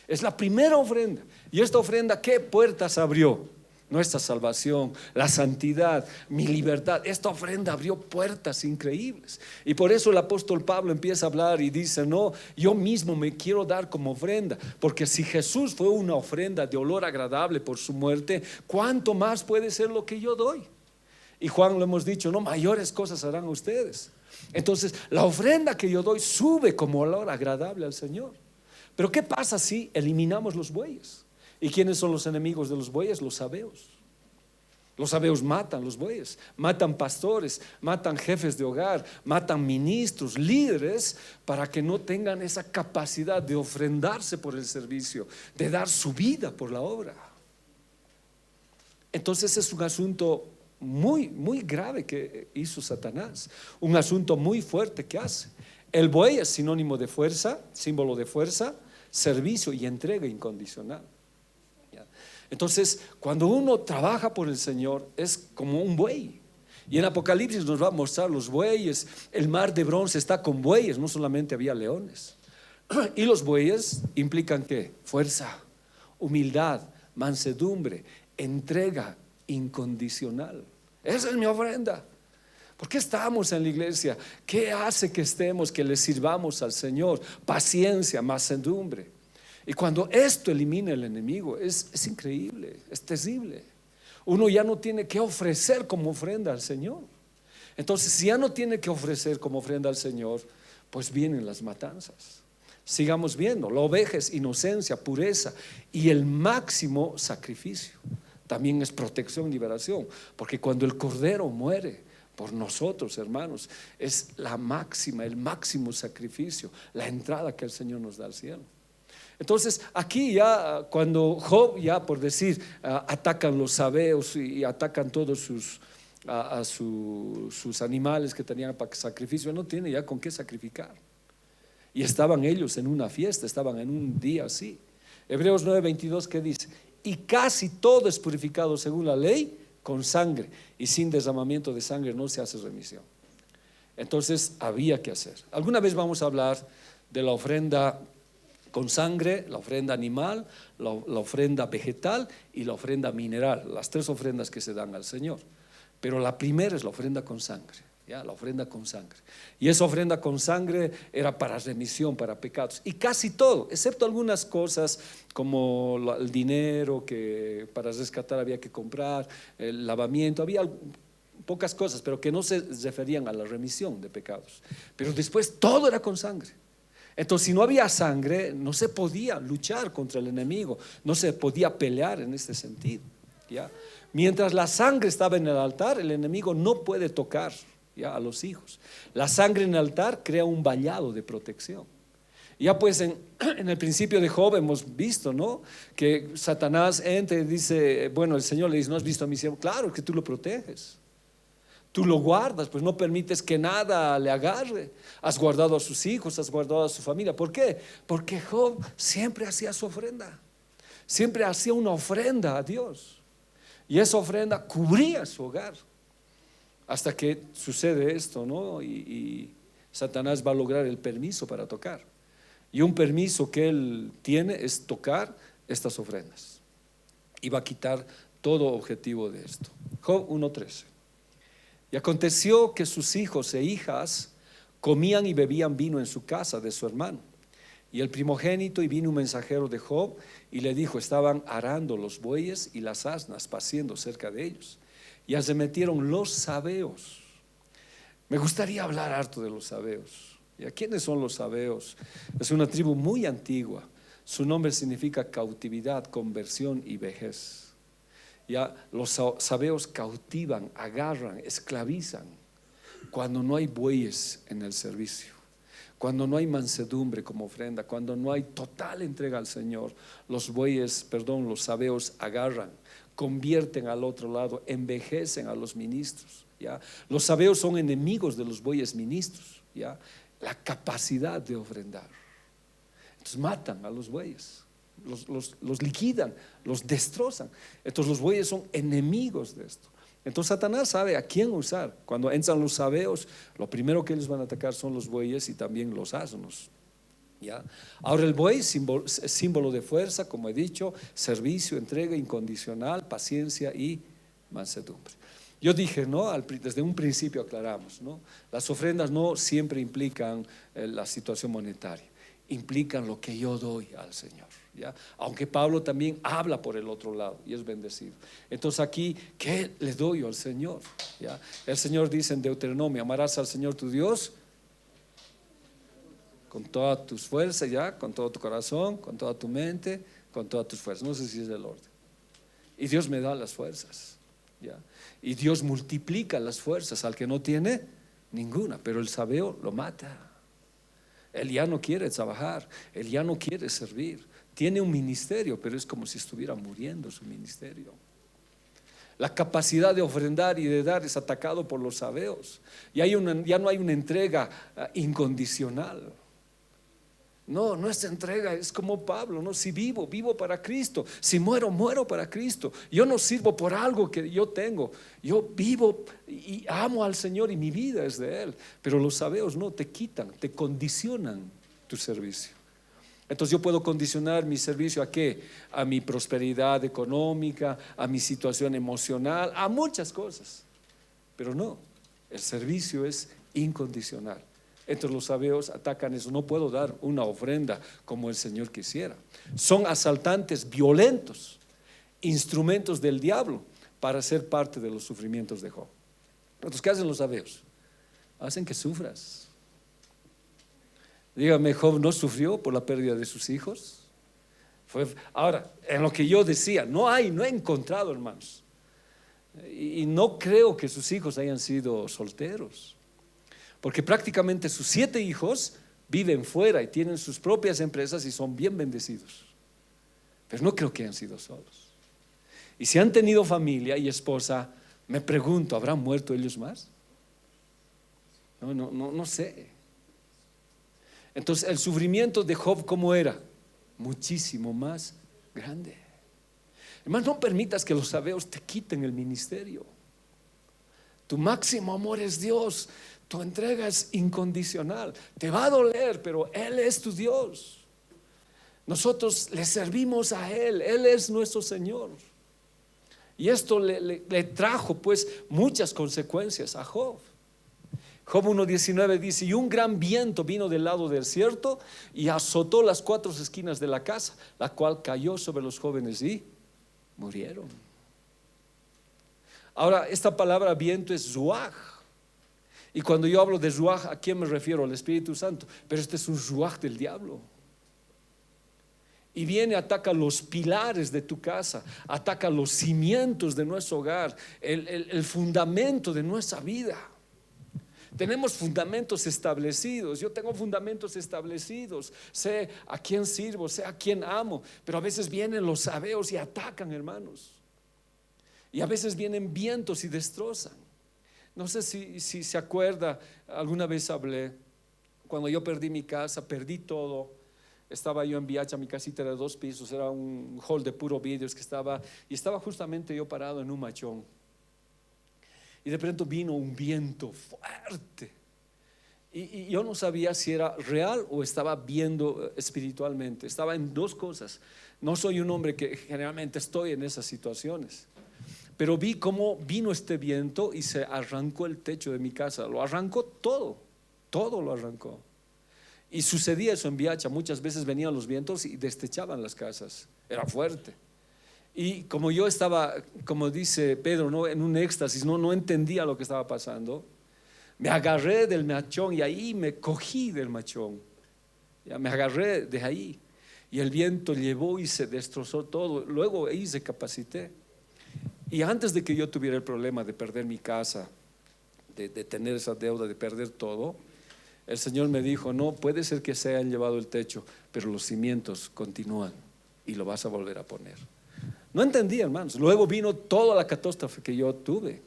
Es la primera ofrenda. ¿Y esta ofrenda qué puertas abrió? Nuestra salvación, la santidad, mi libertad. Esta ofrenda abrió puertas increíbles. Y por eso el apóstol Pablo empieza a hablar y dice, no, yo mismo me quiero dar como ofrenda, porque si Jesús fue una ofrenda de olor agradable por su muerte, ¿cuánto más puede ser lo que yo doy? Y Juan, lo hemos dicho, no, mayores cosas harán ustedes. Entonces la ofrenda que yo doy sube como olor agradable al Señor. Pero ¿qué pasa si eliminamos los bueyes? ¿Y quiénes son los enemigos de los bueyes? Los sabeos. Los sabeos matan los bueyes, matan pastores, matan jefes de hogar, matan ministros, líderes, para que no tengan esa capacidad de ofrendarse por el servicio, de dar su vida por la obra. Entonces es un asunto muy, muy grave que hizo Satanás, un asunto muy fuerte que hace. El buey es sinónimo de fuerza, símbolo de fuerza, servicio y entrega incondicional. Entonces, cuando uno trabaja por el Señor, es como un buey. Y en Apocalipsis nos va a mostrar los bueyes. El mar de bronce está con bueyes, no solamente había leones. Y los bueyes implican ¿qué? Fuerza, humildad, mansedumbre, entrega incondicional. Esa es mi ofrenda. ¿Por qué estamos en la iglesia? ¿Qué hace que estemos, que le sirvamos al Señor? Paciencia, mansedumbre. Y cuando esto elimina el enemigo, es increíble, es terrible. Uno ya no tiene que ofrecer como ofrenda al Señor. Entonces, si ya no tiene que ofrecer como ofrenda al Señor, pues vienen las matanzas. Sigamos viendo, la oveja es inocencia, pureza y el máximo sacrificio. También es protección, liberación, porque cuando el cordero muere por nosotros, hermanos, es la máxima, el máximo sacrificio, la entrada que el Señor nos da al cielo. Entonces aquí ya cuando Job, ya por decir, atacan los sabeos y atacan todos sus animales que tenían para sacrificio, no tiene ya con qué sacrificar. Y estaban ellos en una fiesta, estaban en un día así. Hebreos 9:22, ¿qué dice? Y casi todo es purificado según la ley con sangre, y sin derramamiento de sangre no se hace remisión. Entonces había que hacer. Alguna vez vamos a hablar de la ofrenda con sangre, la ofrenda animal, la ofrenda vegetal y la ofrenda mineral, las tres ofrendas que se dan al Señor. Pero la primera es la ofrenda con sangre, ¿ya? La ofrenda con sangre. Y esa ofrenda con sangre era para remisión, para pecados. Y casi todo, excepto algunas cosas como el dinero que para rescatar había que comprar, el lavamiento, había pocas cosas, pero que no se referían a la remisión de pecados. Pero después todo era con sangre. Entonces, si no había sangre, no se podía luchar contra el enemigo, no se podía pelear en este sentido, ¿ya? Mientras la sangre estaba en el altar, el enemigo no puede tocar, ¿ya?, a los hijos. La sangre en el altar crea un vallado de protección. Ya pues en el principio de Job hemos visto, ¿no?, que Satanás entra y dice, bueno, el Señor le dice, ¿no has visto a mi siervo? Claro, que tú lo proteges. Tú lo guardas, pues no permites que nada le agarre. Has guardado a sus hijos, has guardado a su familia. ¿Por qué? Porque Job siempre hacía su ofrenda. Siempre hacía una ofrenda a Dios. Y esa ofrenda cubría su hogar. Hasta que sucede esto, ¿no? Y Satanás va a lograr el permiso para tocar. Y un permiso que él tiene es tocar estas ofrendas. Y va a quitar todo objetivo de esto. Job 1:13. Y aconteció que sus hijos e hijas comían y bebían vino en su casa de su hermano. Y el primogénito, y vino un mensajero de Job y le dijo, estaban arando los bueyes y las asnas paciendo cerca de ellos. Y arremetieron los sabeos. Me gustaría hablar harto de los sabeos. ¿Y a quiénes son los sabeos? Es una tribu muy antigua. Su nombre significa cautividad, conversión y vejez. Ya los sabeos cautivan, agarran, esclavizan cuando no hay bueyes en el servicio, cuando no hay mansedumbre como ofrenda, cuando no hay total entrega al Señor. Los sabeos agarran, convierten al otro lado, envejecen a los ministros, ¿ya? Los sabeos son enemigos de los bueyes ministros, ¿ya? La capacidad de ofrendar. Entonces matan a los bueyes. Los liquidan, los destrozan. Entonces los bueyes son enemigos de esto. Entonces Satanás sabe a quién usar. Cuando entran los sabeos, lo primero que ellos van a atacar son los bueyes y también los asnos, ¿ya? Ahora el buey es símbolo de fuerza, como he dicho, servicio, entrega incondicional, paciencia y mansedumbre. Yo dije, ¿no?, desde un principio aclaramos, ¿no?, las ofrendas no siempre implican la situación monetaria, implican lo que yo doy al Señor, ¿ya? Aunque Pablo también habla por el otro lado y es bendecido. Entonces aquí, ¿qué le doy al Señor? ¿Ya? El Señor dice en Deuteronomio, amarás al Señor tu Dios con todas tus fuerzas, ¿ya?, con todo tu corazón, con toda tu mente, con todas tus fuerzas. No sé si es el orden. Y Dios me da las fuerzas, ¿ya? Y Dios multiplica las fuerzas al que no tiene ninguna, pero el sabeo lo mata. Él ya no quiere trabajar, él ya no quiere servir. Tiene un ministerio, pero es como si estuviera muriendo su ministerio. La capacidad de ofrendar y de dar es atacado por los sabeos. Ya no hay una entrega incondicional. No, nuestra entrega es como Pablo, ¿no? Si vivo, vivo para Cristo. Si muero, muero para Cristo. Yo no sirvo por algo que yo tengo. Yo vivo y amo al Señor y mi vida es de Él. Pero los sabeos no, te quitan, te condicionan tu servicio. Entonces yo puedo condicionar mi servicio ¿a qué? A mi prosperidad económica, a mi situación emocional, a muchas cosas. Pero no, el servicio es incondicional. Entonces los sabeos atacan eso. No puedo dar una ofrenda como el Señor quisiera. Son asaltantes violentos, instrumentos del diablo para ser parte de los sufrimientos de Job. Entonces, ¿qué hacen los sabeos? Hacen que sufras. Dígame, Job no sufrió por la pérdida de sus hijos. Ahora, en lo que yo decía, no he encontrado, hermanos, y no creo que sus hijos hayan sido solteros, porque prácticamente sus 7 hijos viven fuera y tienen sus propias empresas y son bien bendecidos. Pero no creo que hayan sido solos. Y si han tenido familia y esposa, me pregunto, ¿habrán muerto ellos más? No sé. Entonces el sufrimiento de Job, ¿cómo era? Muchísimo más grande. Hermano, no permitas que los sabeos te quiten el ministerio. Tu máximo amor es Dios. Tu entrega es incondicional. Te va a doler, pero Él es tu Dios. Nosotros le servimos a Él. Él es nuestro Señor. Y esto le trajo pues muchas consecuencias a Job. Job 1:19 dice: y un gran viento vino del lado del desierto y azotó las 4 esquinas de la casa, la cual cayó sobre los jóvenes y murieron. Ahora, esta palabra viento es ruaj. Y cuando yo hablo de ruaj, ¿a quién me refiero? Al Espíritu Santo. Pero este es un ruaj del diablo. Y viene, ataca los pilares de tu casa, ataca los cimientos de nuestro hogar, el fundamento de nuestra vida. Tenemos fundamentos establecidos. Yo tengo fundamentos establecidos. Sé a quién sirvo, sé a quién amo. Pero a veces vienen los sabeos y atacan, hermanos. Y a veces vienen vientos y destrozan. No sé si se acuerda, alguna vez hablé, cuando yo perdí mi casa, perdí todo. Estaba yo en Viacha, mi casita era de 2 pisos, era un hall de puro vidrios que estaba, y estaba justamente yo parado en un machón. Y de pronto vino un viento fuerte. Y yo no sabía si era real o estaba viendo espiritualmente. Estaba en 2 cosas. No soy un hombre que generalmente estoy en esas situaciones. Pero vi cómo vino este viento y se arrancó el techo de mi casa. Lo arrancó todo, todo lo arrancó. Y sucedía eso en Viacha. Muchas veces venían los vientos y destechaban las casas. Era fuerte. Y como yo estaba, como dice Pedro, ¿no?, en un éxtasis, no entendía lo que estaba pasando, me agarré del machón y ahí me cogí del machón. Ya me agarré de ahí. Y el viento llevó y se destrozó todo. Luego ahí recapacité. Y antes de que yo tuviera el problema de perder mi casa, de tener esa deuda, de perder todo, el Señor me dijo: no, puede ser que se hayan llevado el techo, pero los cimientos continúan y lo vas a volver a poner. No entendí, hermanos. Luego vino toda la catástrofe que yo tuve.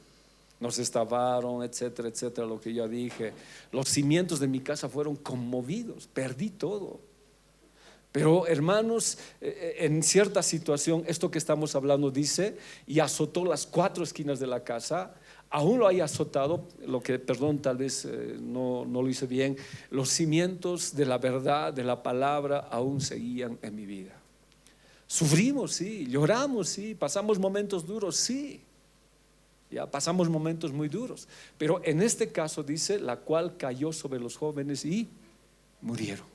Nos estafaron, etcétera, etcétera, lo que yo dije. Los cimientos de mi casa fueron conmovidos, perdí todo. Pero, hermanos, en cierta situación, esto que estamos hablando dice: y azotó las 4 esquinas de la casa. Aún lo haya azotado, lo que, perdón, tal vez no lo hice bien. Los cimientos de la verdad, de la palabra, aún seguían en mi vida. Sufrimos, sí, lloramos, sí, pasamos momentos duros, sí, ya pasamos momentos muy duros. Pero en este caso dice: la cual cayó sobre los jóvenes y murieron.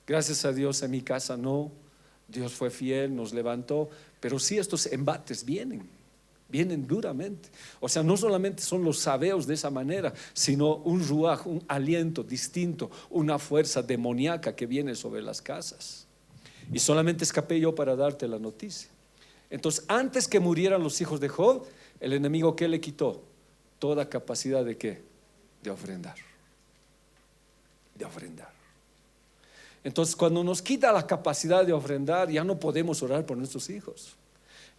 Gracias a Dios en mi casa no, Dios fue fiel, nos levantó. Pero sí, estos embates vienen duramente. O sea, no solamente son los sabeos de esa manera, sino un ruaj, un aliento distinto, una fuerza demoníaca que viene sobre las casas. Y solamente escapé yo para darte la noticia. Entonces, antes que murieran los hijos de Job, el enemigo, ¿qué le quitó? Toda capacidad de ¿qué? De ofrendar. De ofrendar. Entonces, cuando nos quita la capacidad de ofrendar, ya no podemos orar por nuestros hijos.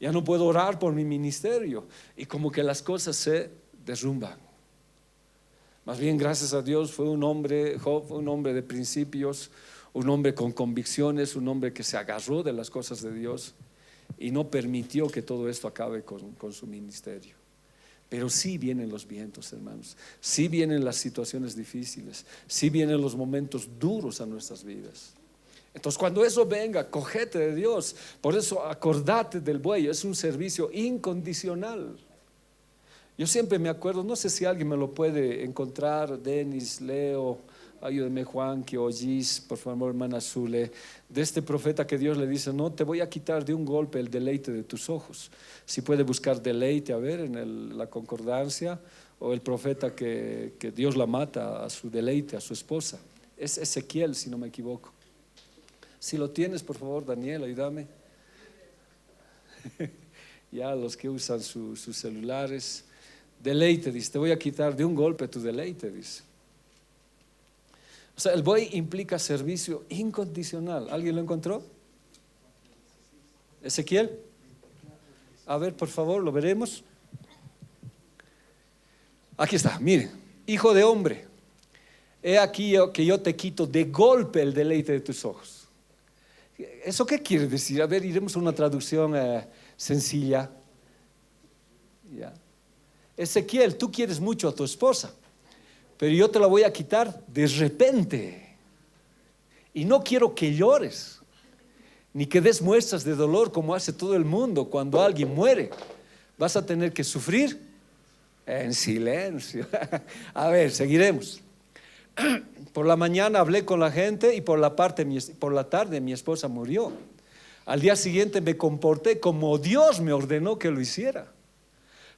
Ya no puedo orar por mi ministerio. Y como que las cosas se derrumban. Más bien, gracias a Dios, Job fue un hombre de principios, un hombre con convicciones, un hombre que se agarró de las cosas de Dios y no permitió que todo esto acabe con su ministerio. Pero sí vienen los vientos, hermanos. Sí vienen las situaciones difíciles. Sí vienen los momentos duros a nuestras vidas. Entonces, cuando eso venga, cogete de Dios. Por eso, acordate del buey. Es un servicio incondicional. Yo siempre me acuerdo, no sé si alguien me lo puede encontrar, Denis, Leo, ayúdeme, Juan, que oyís, por favor, hermana Zule, de este profeta que Dios le dice: no te voy a quitar de un golpe el deleite de tus ojos. Si puede buscar deleite, a ver, en la concordancia, o el profeta que Dios la mata a su deleite, a su esposa. Es Ezequiel, si no me equivoco. Si lo tienes, por favor, Daniel, ayúdame. Ya los que usan sus celulares. Deleite, dice, te voy a quitar de un golpe tu deleite, dice. O sea, el buey implica servicio incondicional. ¿Alguien lo encontró? Ezequiel. A ver, por favor, lo veremos. Aquí está, mire. Hijo de hombre, he aquí que yo te quito de golpe el deleite de tus ojos. ¿Eso qué quiere decir? A ver, iremos a una traducción sencilla. Ya. Ezequiel, tú quieres mucho a tu esposa, pero yo te la voy a quitar de repente. Y no quiero que llores, ni que des muestras de dolor como hace todo el mundo cuando alguien muere. Vas a tener que sufrir en silencio. A ver, seguiremos. Por la mañana hablé con la gente y por la tarde mi esposa murió. Al día siguiente me comporté como Dios me ordenó que lo hiciera.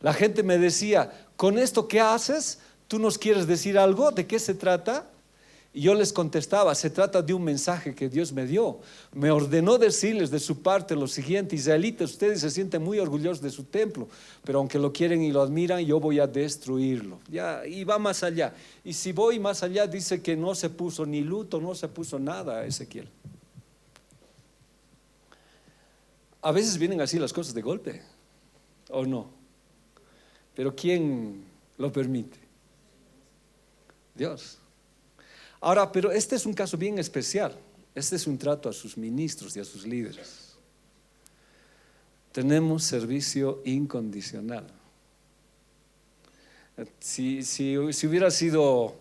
La gente me decía, ¿con esto qué haces? ¿Tú nos quieres decir algo? ¿De qué se trata? Y yo les contestaba, se trata de un mensaje que Dios me dio. Me ordenó decirles de su parte lo siguiente: israelitas, ustedes se sienten muy orgullosos de su templo, pero aunque lo quieren y lo admiran, yo voy a destruirlo. Ya, y va más allá. Y si voy más allá, dice que no se puso ni luto, no se puso nada, Ezequiel. A veces vienen así las cosas de golpe, ¿o no? Pero ¿quién lo permite? Dios. Ahora, pero este es un caso bien especial. Este es un trato a sus ministros y a sus líderes. Tenemos servicio incondicional. Si hubiera sido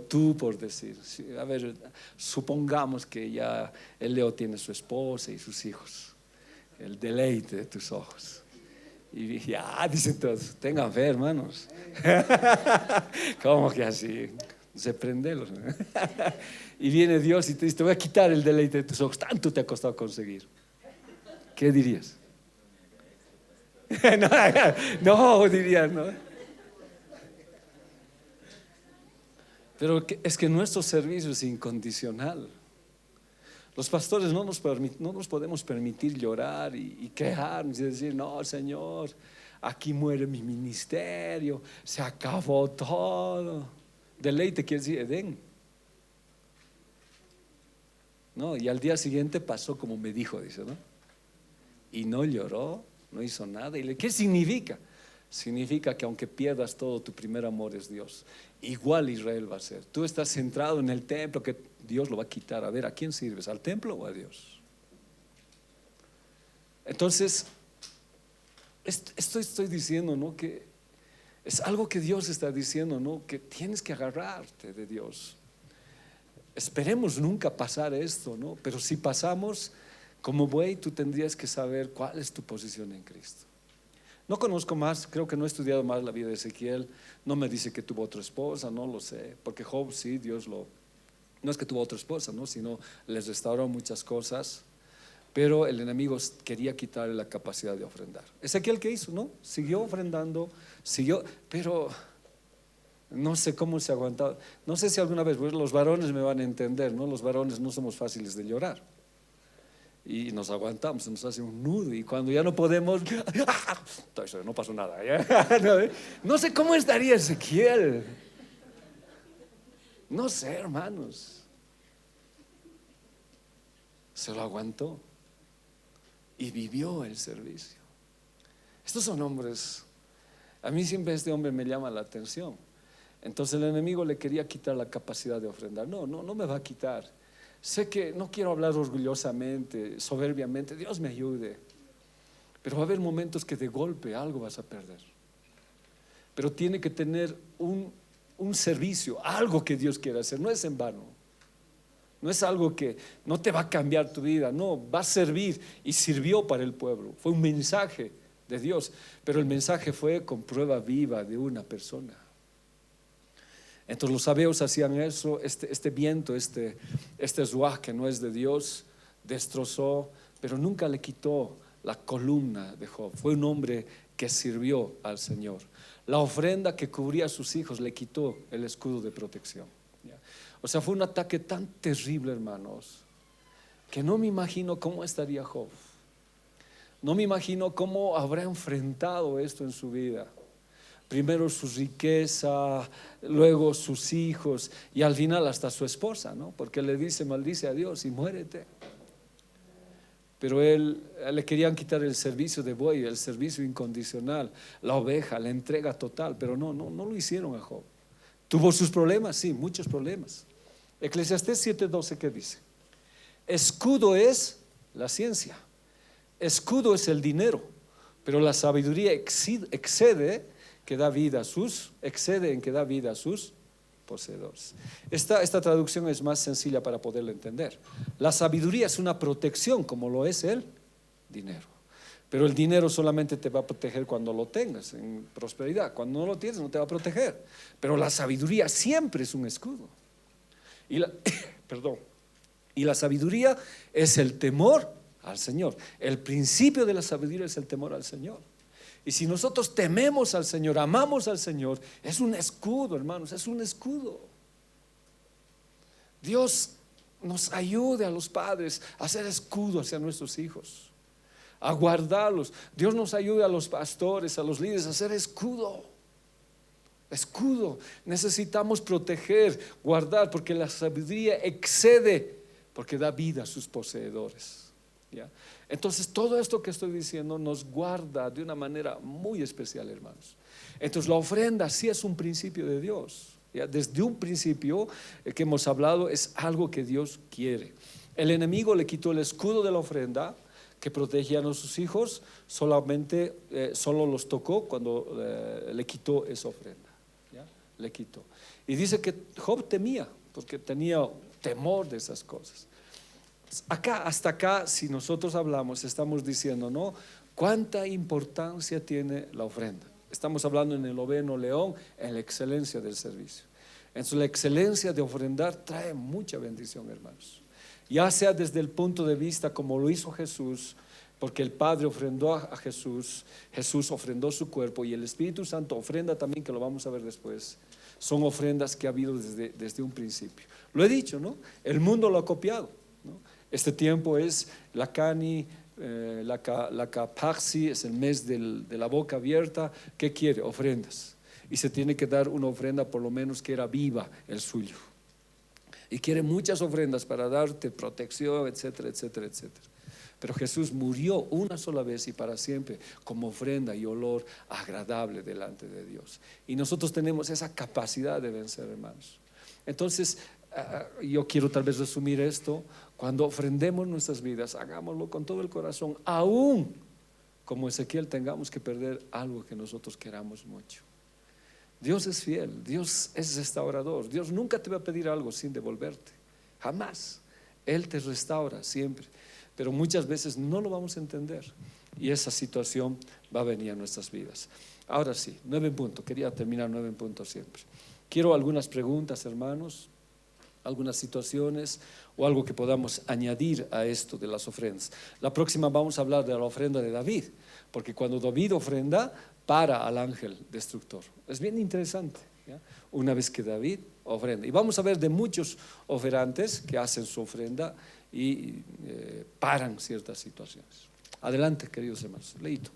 tú, por decir, a ver, supongamos que ya el Leo tiene su esposa y sus hijos, el deleite de tus ojos. Y ya, dicen todos, tengan fe, hermanos. ¿Cómo que así? Se prendelos. Y viene Dios y te dice, te voy a quitar el deleite de tus ojos, tanto te ha costado conseguir. ¿Qué dirías? No, dirías, no. Pero es que nuestro servicio es incondicional. Los pastores no nos podemos permitir llorar y quejarnos y decir, no, Señor, aquí muere mi ministerio, se acabó todo. Deleite quiere decir Edén. No, y al día siguiente pasó como me dijo, dice, ¿no? Y no lloró, no hizo nada. ¿Qué significa? Significa que aunque pierdas todo, tu primer amor es Dios. Igual Israel va a ser. Tú estás centrado en el templo, que Dios lo va a quitar. A ver, ¿a quién sirves? ¿Al templo o a Dios? Entonces, esto estoy diciendo, ¿no? Que es algo que Dios está diciendo, ¿no? Que tienes que agarrarte de Dios. Esperemos nunca pasar esto, ¿no? Pero si pasamos, como buey, tú tendrías que saber cuál es tu posición en Cristo. No conozco más, creo que no he estudiado más la vida de Ezequiel. No me dice que tuvo otra esposa, no lo sé. Porque Job sí, no es que tuvo otra esposa, ¿no? Sino les restauró muchas cosas. Pero el enemigo quería quitarle la capacidad de ofrendar. Ezequiel, ¿qué hizo? ¿No? Siguió ofrendando, pero no sé cómo se aguantaba. No sé si alguna vez, pues, los varones me van a entender, ¿no? Los varones no somos fáciles de llorar. Y nos aguantamos, se nos hace un nudo. Y cuando ya no podemos, no pasó nada, ¿ya? No sé cómo estaría Ezequiel. No sé, hermanos. Se lo aguantó y vivió el servicio. Estos son hombres. A mí siempre este hombre me llama la atención. Entonces el enemigo le quería quitar la capacidad de ofrendar. No me va a quitar. Sé que no quiero hablar orgullosamente, soberbiamente, Dios me ayude. Pero va a haber momentos que de golpe algo vas a perder. Pero tiene que tener un servicio, algo que Dios quiere hacer. No es en vano. No es algo que no te va a cambiar tu vida. No, va a servir. Y sirvió para el pueblo. Fue un mensaje de Dios. Pero el mensaje fue con prueba viva de una persona. Entonces los sabeos hacían eso. Este viento, este ruaj que no es de Dios, destrozó, pero nunca le quitó la columna de Job. Fue un hombre que sirvió al Señor. La ofrenda que cubría a sus hijos le quitó el escudo de protección. O sea, fue un ataque tan terrible, hermanos, que no me imagino cómo estaría Job. No me imagino cómo habrá enfrentado esto en su vida. primero su riqueza, luego sus hijos y al final hasta su esposa, ¿no? Porque le dice, maldice a Dios y muérete. Pero él le querían quitar el servicio de buey, el servicio incondicional, la oveja, la entrega total, pero no lo hicieron a Job. Tuvo sus problemas, sí, muchos problemas. Eclesiastés 7:12, ¿qué dice? Escudo es la ciencia, escudo es el dinero, pero la sabiduría excede en que da vida a sus poseedores. Esta traducción es más sencilla para poderlo entender. La sabiduría es una protección, como lo es el dinero. Pero el dinero solamente te va a proteger cuando lo tengas en prosperidad. Cuando no lo tienes, no te va a proteger. Pero la sabiduría siempre es un escudo. Perdón. Y la sabiduría es el temor al Señor. El principio de la sabiduría es el temor al Señor. Y si nosotros tememos al Señor, amamos al Señor, es un escudo, hermanos, es un escudo. Dios nos ayude a los padres a hacer escudo hacia nuestros hijos, a guardarlos. Dios nos ayude a los pastores, a los líderes a hacer escudo. Escudo. Necesitamos proteger, guardar, porque la sabiduría excede, porque da vida a sus poseedores. ¿Ya? Entonces todo esto que estoy diciendo nos guarda de una manera muy especial, hermanos. Entonces la ofrenda sí es un principio de Dios, ¿ya? Desde un principio que hemos hablado es algo que Dios quiere. El enemigo le quitó el escudo de la ofrenda que protegía a nuestros hijos, solo los tocó cuando le quitó esa ofrenda, ¿ya? Le quitó. Y dice que Job temía, porque tenía temor de esas cosas. Hasta acá, si nosotros hablamos, estamos diciendo, ¿no?, cuánta importancia tiene la ofrenda. Estamos hablando en el 9º león, en la excelencia del servicio. Entonces la excelencia de ofrendar trae mucha bendición, hermanos. Ya sea desde el punto de vista como lo hizo Jesús, porque el Padre ofrendó a Jesús, Jesús ofrendó su cuerpo y el Espíritu Santo ofrenda también, que lo vamos a ver después. Son ofrendas que ha habido desde un principio. Lo he dicho, ¿no? El mundo lo ha copiado, ¿no? Este tiempo es la Cani, la Capaxi, es el mes de la boca abierta. ¿Qué quiere? Ofrendas. Y se tiene que dar una ofrenda por lo menos que era viva el suyo. Y quiere muchas ofrendas para darte protección, etcétera, etcétera, etcétera. Pero Jesús murió una sola vez y para siempre como ofrenda y olor agradable delante de Dios. Y nosotros tenemos esa capacidad de vencer, hermanos. Entonces, yo quiero tal vez resumir esto. Cuando ofrendemos nuestras vidas, hagámoslo con todo el corazón, aún como Ezequiel tengamos que perder algo que nosotros queramos mucho. Dios es fiel, Dios es restaurador. Dios nunca te va a pedir algo sin devolverte, jamás. Él te restaura siempre, pero muchas veces no lo vamos a entender y esa situación va a venir a nuestras vidas. Ahora sí, 9 puntos, quería terminar 9 puntos siempre. Quiero algunas preguntas, hermanos, algunas situaciones o algo que podamos añadir a esto de las ofrendas. La próxima vamos a hablar de la ofrenda de David, porque cuando David ofrenda, para al ángel destructor. Es bien interesante, ¿ya? Una vez que David ofrenda. Y vamos a ver de muchos oferantes que hacen su ofrenda y paran ciertas situaciones. Adelante, queridos hermanos. Leíto.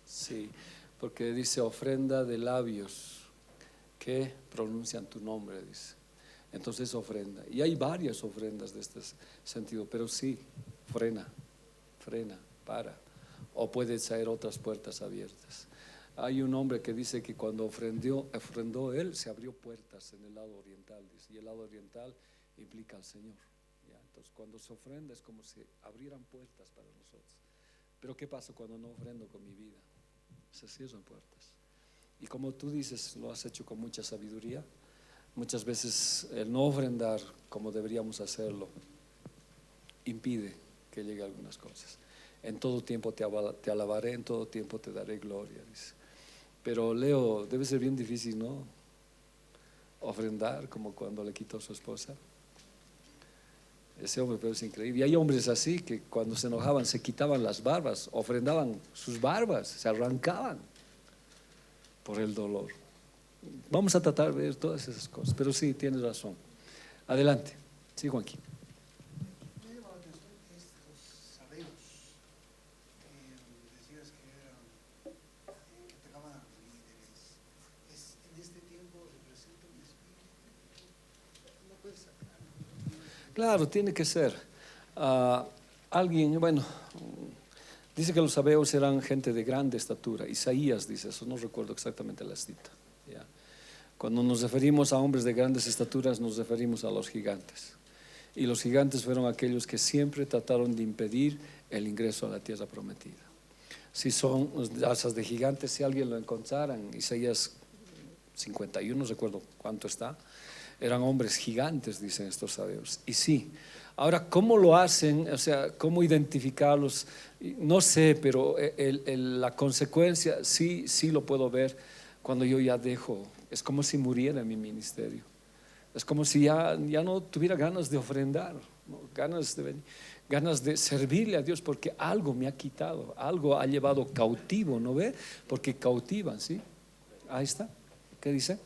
Sí, porque dice ofrenda de labios que pronuncian tu nombre, dice. Entonces ofrenda. Y hay varias ofrendas de este sentido, pero sí, frena, para. O puede ser otras puertas abiertas. Hay un hombre que dice que cuando ofrendó él, se abrió puertas en el lado oriental, dice, y el lado oriental implica al Señor. ¿Ya? Entonces cuando se ofrenda es como si abrieran puertas para nosotros. Pero ¿qué pasa cuando no ofrendo con mi vida? Se cierran puertas. Y como tú dices, lo has hecho con mucha sabiduría, Muchas veces el no ofrendar como deberíamos hacerlo impide que llegue algunas cosas. En todo tiempo te alabaré, en todo tiempo te daré gloria, dice. Pero Leo, debe ser bien difícil, ¿no? Ofrendar como cuando le quitó a su esposa. Ese hombre, pero es increíble. Y hay hombres así que cuando se enojaban se quitaban las barbas, ofrendaban sus barbas, se arrancaban por el dolor. Vamos a tratar de ver todas esas cosas, pero sí, tienes razón. Adelante, sí, Juanqui. Me llama la atención estos sabeos que decías que eran, que atacaban a los líderes. En este tiempo representa un espíritu. No puedes sacar. Claro, tiene que ser. Alguien, bueno, dice que los sabeos eran gente de grande estatura. Isaías dice eso, no recuerdo exactamente la cita. ¿Ya? Cuando nos referimos a hombres de grandes estaturas, nos referimos a los gigantes. Y los gigantes fueron aquellos que siempre trataron de impedir el ingreso a la tierra prometida. Si son razas de gigantes, si alguien lo encontrara en Isaías 51, no recuerdo cuánto está, eran hombres gigantes, dicen estos sabios. Y sí, ahora, ¿cómo lo hacen? O sea, ¿cómo identificarlos? No sé, pero la consecuencia sí lo puedo ver cuando yo ya dejo. Es como si muriera en mi ministerio. Es como si ya no tuviera ganas de ofrendar, ¿no? Ganas de servirle a Dios, porque algo me ha quitado, algo ha llevado cautivo, ¿no ve? Porque cautivan, ¿sí? Ahí está. ¿Qué dice?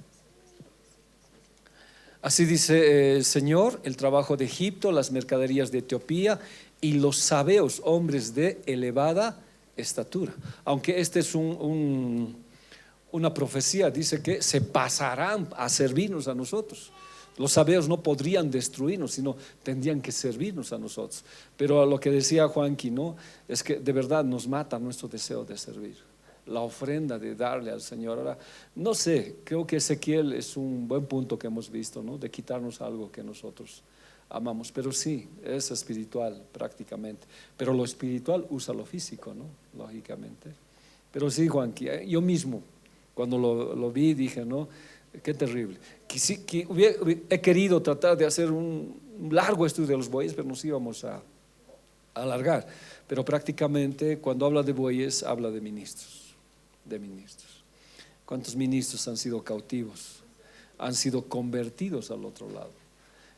Así dice el Señor: el trabajo de Egipto, las mercaderías de Etiopía y los sabeos, hombres de elevada estatura. Aunque este es una profecía, dice que se pasarán a servirnos a nosotros. Los sabeos no podrían destruirnos, sino tendrían que servirnos a nosotros. Pero lo que decía Juanqui, ¿no? Es que de verdad nos mata nuestro deseo de servir, la ofrenda de darle al Señor. Ahora, no sé, creo que Ezequiel es un buen punto que hemos visto, ¿no? De quitarnos algo que nosotros amamos. Pero sí, es espiritual prácticamente. Pero lo espiritual usa lo físico, ¿no? Lógicamente. Pero sí, Juanqui, yo mismo, cuando lo vi, dije, ¿no? Qué terrible. He querido tratar de hacer un largo estudio de los bueyes, pero nos íbamos a alargar. Pero prácticamente cuando habla de bueyes, habla de ministros. ¿Cuántos ministros han sido cautivos? Han sido convertidos al otro lado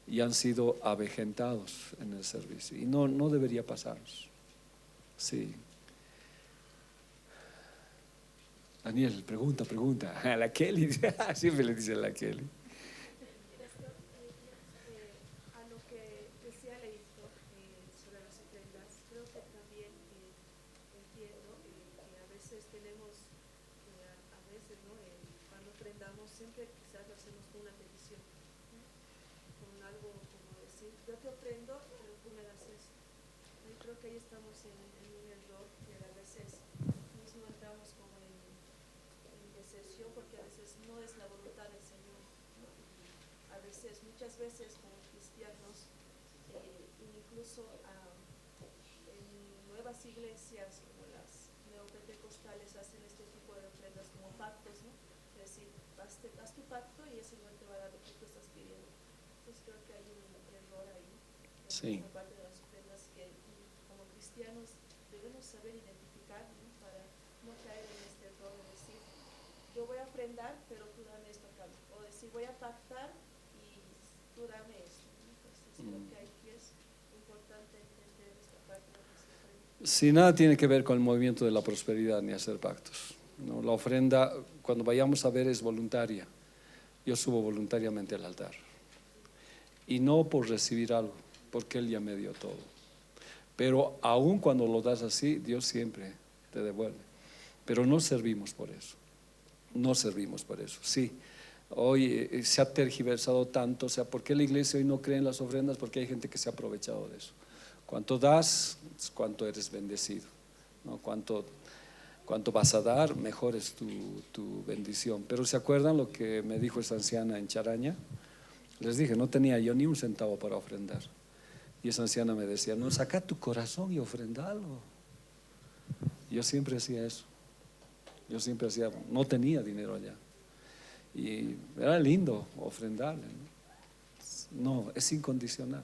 y han sido avejentados en el servicio. Y no debería pasarnos. Sí. Daniel, pregunta. A la Kelly, siempre le dice a la Kelly. A lo que decía Leito sobre las ofrendas, creo que también entiendo que a veces tenemos, a veces, ¿no? Cuando ofrendamos, siempre quizás lo hacemos con una petición, ¿no? Con algo como decir, yo te ofrendo, pero tú me das esto. Y creo que ahí estamos en un error que a veces mismo entramos como en decepción, porque a veces no es la voluntad del Señor, ¿no? A veces, muchas veces como cristianos, incluso en nuevas iglesias como las neopentecostales hacen este tipo de ofrendas como pactos, ¿no? Es decir, haz tu pacto y el Señor te va a dar lo que tú estás pidiendo. Entonces creo que hay un error ahí en Sí. esta parte de las ofrendas que como cristianos debemos saber identificar, ¿no? Para no caer en este error de decir, yo voy a ofrendar, pero tú dame esto acá. O decir, voy a pactar y tú dame esto, ¿no? Entonces creo que aquí es importante entender esta parte de que se ofrenda. Si nada tiene que ver con el movimiento de la prosperidad ni hacer pactos, ¿no? La ofrenda, cuando vayamos a ver, es voluntaria. Yo subo voluntariamente al altar. Y no por recibir algo, porque Él ya me dio todo. Pero aun cuando lo das así, Dios siempre te devuelve. Pero no servimos por eso. Sí, hoy se ha tergiversado tanto. O sea, ¿por qué la iglesia hoy no cree en las ofrendas? Porque hay gente que se ha aprovechado de eso. Cuanto das, cuanto eres bendecido, ¿no? Cuanto vas a dar, mejor es tu bendición. Pero ¿se acuerdan lo que me dijo esa anciana en Charaña? Les dije, no tenía yo ni un centavo para ofrendar. Y esa anciana me decía, no, saca tu corazón y ofrendalo. Yo siempre hacía eso. No tenía dinero allá. Y era lindo ofrendarle, ¿no? No, es incondicional.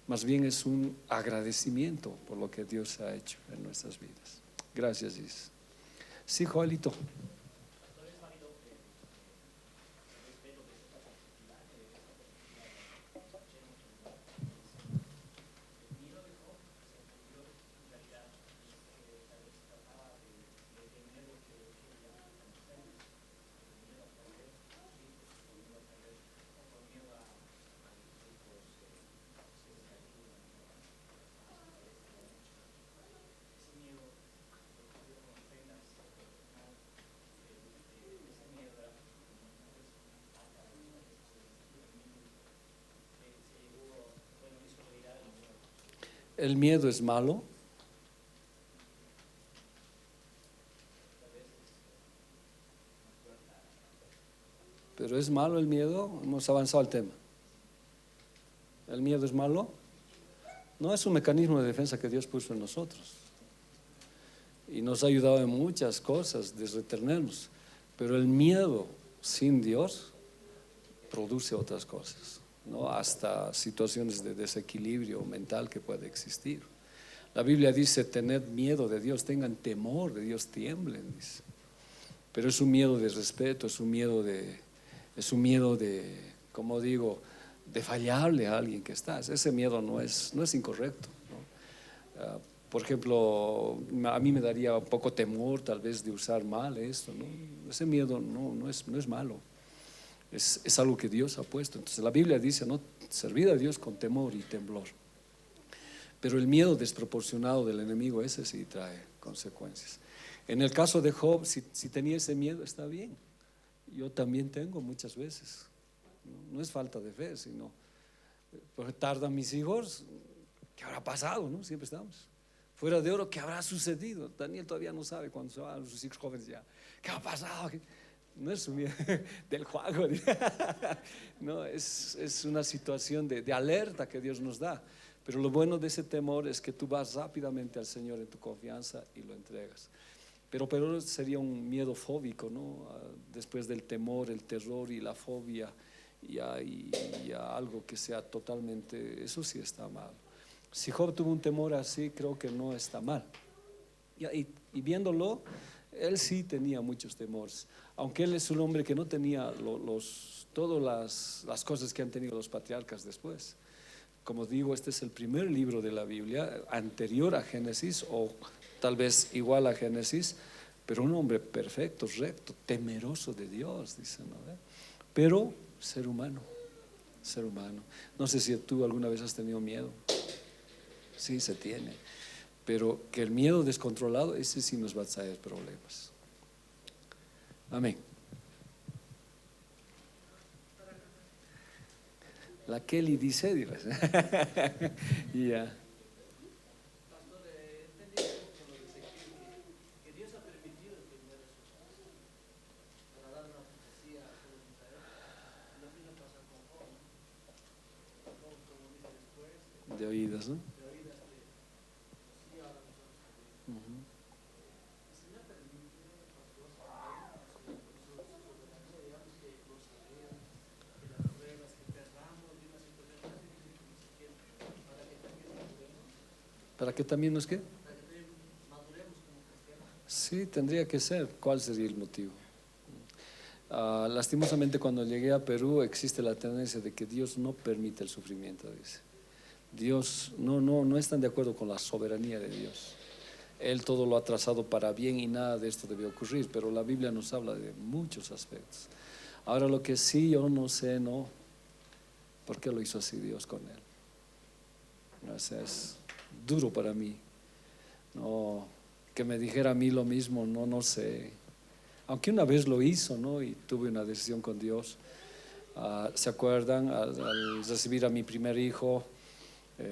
Más bien es un agradecimiento por lo que Dios ha hecho en nuestras vidas. Gracias, Gis. Sí, Joelito. ¿El miedo es malo? ¿Pero es malo el miedo? Hemos avanzado al tema. ¿El miedo es malo? No, es un mecanismo de defensa que Dios puso en nosotros y nos ha ayudado en muchas cosas de retenernos, pero el miedo sin Dios produce otras cosas, ¿no? Hasta situaciones de desequilibrio mental que puede existir. La Biblia dice: tened miedo de Dios, tengan temor de Dios, tiemblen, dice. Pero es un miedo de respeto, es un miedo de, como digo, de fallarle a alguien que estás. Ese miedo no es incorrecto, ¿no? Por ejemplo, a mí me daría un poco temor tal vez de usar mal esto, ¿no? Ese miedo no es malo. Es algo que Dios ha puesto. Entonces la Biblia dice, ¿no? Servid a Dios con temor y temblor. Pero el miedo desproporcionado del enemigo, ese sí trae consecuencias. En el caso de Job, si tenía ese miedo, está bien. Yo también tengo muchas veces. No es falta de fe, sino porque tardan mis hijos. ¿Qué habrá pasado? ¿No? Siempre estamos fuera de oro. ¿Qué habrá sucedido? Daniel todavía no sabe cuando se van sus hijos jóvenes ya. ¿Qué ha pasado? No es un miedo del juego. No, es una situación de alerta que Dios nos da. Pero lo bueno de ese temor es que tú vas rápidamente al Señor en tu confianza y lo entregas. Pero sería un miedo fóbico, ¿no? Después del temor, el terror y la fobia, y a algo que sea totalmente, eso sí está mal. Si Job tuvo un temor así, creo que no está mal. Y viéndolo, él sí tenía muchos temores, aunque él es un hombre que no tenía todas las cosas que han tenido los patriarcas después. Como digo, este es el primer libro de la Biblia anterior a Génesis, o tal vez igual a Génesis, pero un hombre perfecto, recto, temeroso de Dios, dice, ¿no? Pero ser humano. No sé si tú alguna vez has tenido miedo. Sí, se tiene, pero que el miedo descontrolado, ese sí nos va a traer problemas. Amén. La Kelly dice, dirás. Ya. De oídas, ¿no? ¿Para qué también nos qué? Sí, tendría que ser. ¿Cuál sería el motivo? Lastimosamente, cuando llegué a Perú, existe la tendencia de que Dios no permite el sufrimiento, dice. Dios no están de acuerdo con la soberanía de Dios. Él todo lo ha trazado para bien y nada de esto debe ocurrir, pero la Biblia nos habla de muchos aspectos. Ahora, lo que sí yo no sé, ¿no? ¿Por qué lo hizo así Dios con él? O sea, es duro para mí. No, que me dijera a mí lo mismo, no sé. Aunque una vez lo hizo, ¿no? Y tuve una decisión con Dios. ¿Se acuerdan? Al recibir a mi primer hijo,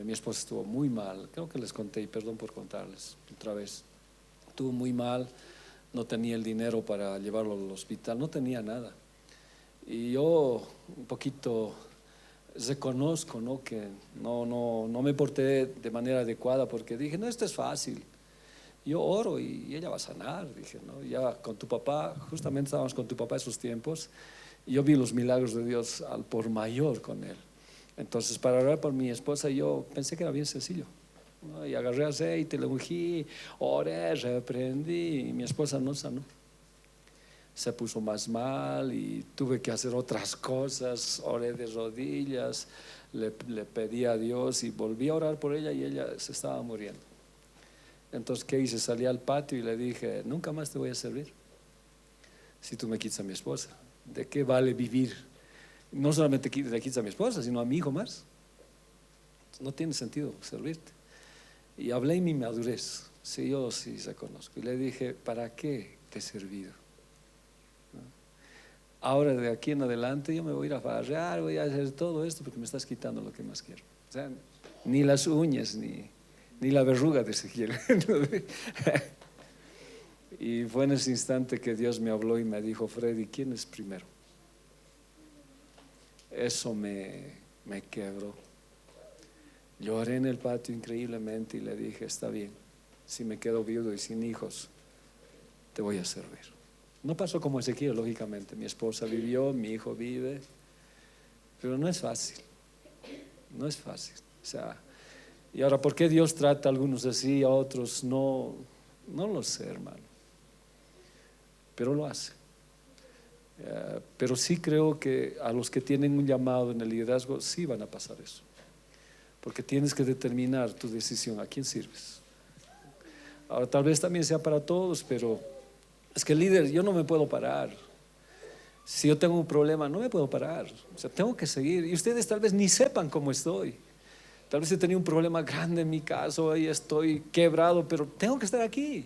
mi esposa estuvo muy mal. Creo que les conté, y perdón por contarles otra vez. Estuvo muy mal, no tenía el dinero para llevarlo al hospital, no tenía nada. Y yo un poquito reconozco, ¿no? Que no me porté de manera adecuada, porque dije, no, esto es fácil. Yo oro y ella va a sanar, dije, ¿no? Ya con tu papá, justamente estábamos con tu papá esos tiempos, Y yo vi los milagros de Dios al por mayor con él. Entonces, para orar por mi esposa, yo pensé que era bien sencillo, ¿no? Y agarré aceite, le ungí, oré, reprendí, y mi esposa no sanó. Se puso más mal y tuve que hacer otras cosas. Oré de rodillas, le pedí a Dios y volví a orar por ella, y ella se estaba muriendo. Entonces, ¿qué hice? Salí al patio y le dije: nunca más te voy a servir si tú me quitas a mi esposa. ¿De qué vale vivir? No solamente le quitas a mi esposa, sino a mi hijo más. No tiene sentido servirte. Y hablé en mi madurez. Sí, yo sí se conozco. Y le dije: ¿para qué te he servido? Ahora de aquí en adelante yo me voy a ir a farrear, voy a hacer todo esto porque me estás quitando lo que más quiero. O sea, ni las uñas, ni la verruga de Ezequiel. Y fue en ese instante que Dios me habló y me dijo: Freddy, ¿quién es primero? Eso me quebró. Lloré en el patio increíblemente y le dije: está bien, si me quedo viudo y sin hijos, te voy a servir. No pasó como Ezequiel, lógicamente. Mi esposa vivió, mi hijo vive, pero no es fácil. No es fácil. O sea, y ahora, ¿por qué Dios trata a algunos así y a otros no? No lo sé, hermano, pero lo hace. Pero sí creo que a los que tienen un llamado en el liderazgo sí van a pasar eso, porque tienes que determinar tu decisión, a quién sirves. Ahora, tal vez también sea para todos, pero es que el líder, yo no me puedo parar. Si yo tengo un problema, no me puedo parar. O sea, tengo que seguir. Y ustedes tal vez ni sepan cómo estoy. Tal vez he tenido un problema grande en mi caso y estoy quebrado, pero tengo que estar aquí.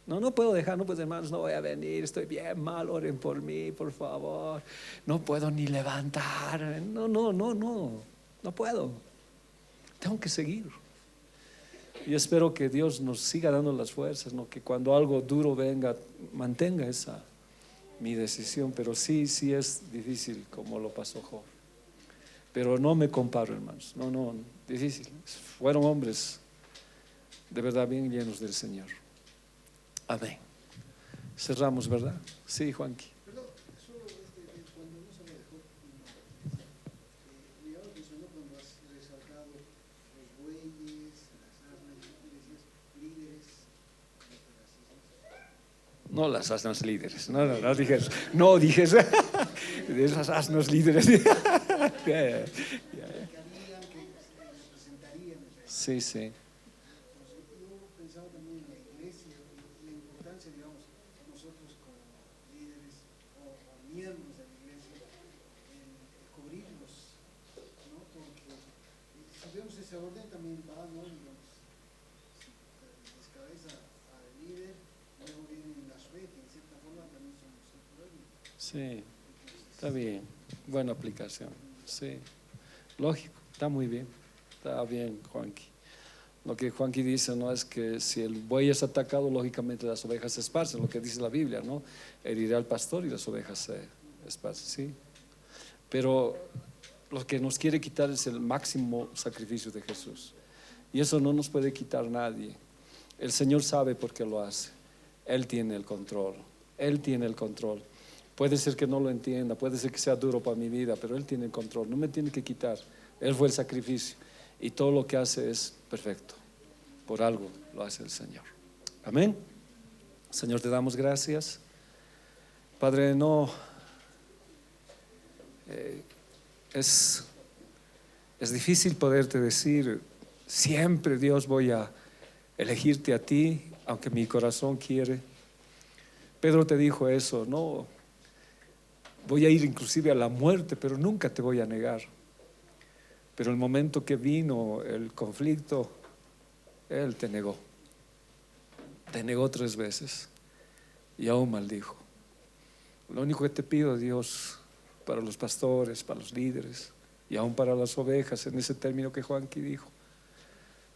No puedo dejar, no, pues hermanos, no voy a venir, estoy bien mal, oren por mí, por favor. No puedo ni levantar. No puedo. Tengo que seguir. Y espero que Dios nos siga dando las fuerzas, ¿no? Que cuando algo duro venga, mantenga esa mi decisión. Pero sí es difícil, como lo pasó Job. Pero no me comparo, hermanos. No, difícil. Fueron hombres de verdad bien llenos del Señor. Amén. Cerramos, ¿verdad? Sí, Juanqui. Perdón, solo cuando no se habla de Job, me llama la atención cuando has resaltado los bueyes, las asnas, y decías líderes, No las asnos líderes. No dijes de esas asnos líderes. que harían, que representarían. Sí. Yo pensaba también en la iglesia, la importancia, digamos, nosotros como líderes o miembros de la iglesia, en cubrirlos, ¿no? Porque si vemos ese orden también va, ¿no? Digamos, si descabeza al líder, luego viene la suerte, en cierta forma también somos el pueblo. Sí, está bien. Buena aplicación. Sí, lógico, está muy bien. Está bien, Juanqui. Lo que Juanqui dice, ¿no? Es que si el buey es atacado, lógicamente las ovejas se esparcen, lo que dice la Biblia, ¿no? Herirá al pastor y las ovejas se esparcen, sí. Pero lo que nos quiere quitar es el máximo sacrificio de Jesús. Y eso no nos puede quitar nadie. El Señor sabe por qué lo hace. Él tiene el control. Él tiene el control. Puede ser que no lo entienda, puede ser que sea duro para mi vida, pero Él tiene el control. No me tiene que quitar. Él fue el sacrificio. Y todo lo que hace es perfecto. Por algo lo hace el Señor. Amén. Señor, te damos gracias. Padre, no es difícil poderte decir siempre, Dios, voy a elegirte a ti, aunque mi corazón quiere. Pedro te dijo eso: no, voy a ir inclusive a la muerte, pero nunca te voy a negar. Pero el momento que vino el conflicto, Él te negó. Te negó 3 veces y aún maldijo. Lo único que te pido, Dios, para los pastores, para los líderes y aún para las ovejas, en ese término que Juanqui dijo,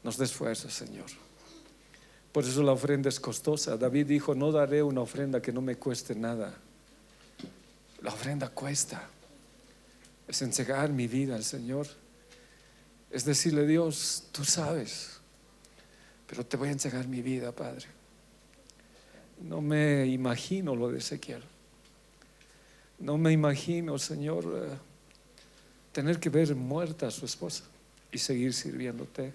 nos des fuerza, Señor. Por eso la ofrenda es costosa. David dijo: no daré una ofrenda que no me cueste nada. La ofrenda cuesta. Es entregar mi vida al Señor. Es decirle: Dios, tú sabes, pero te voy a entregar mi vida, Padre. No me imagino lo de Ezequiel, No me imagino, Señor, tener que ver muerta a su esposa y seguir sirviéndote.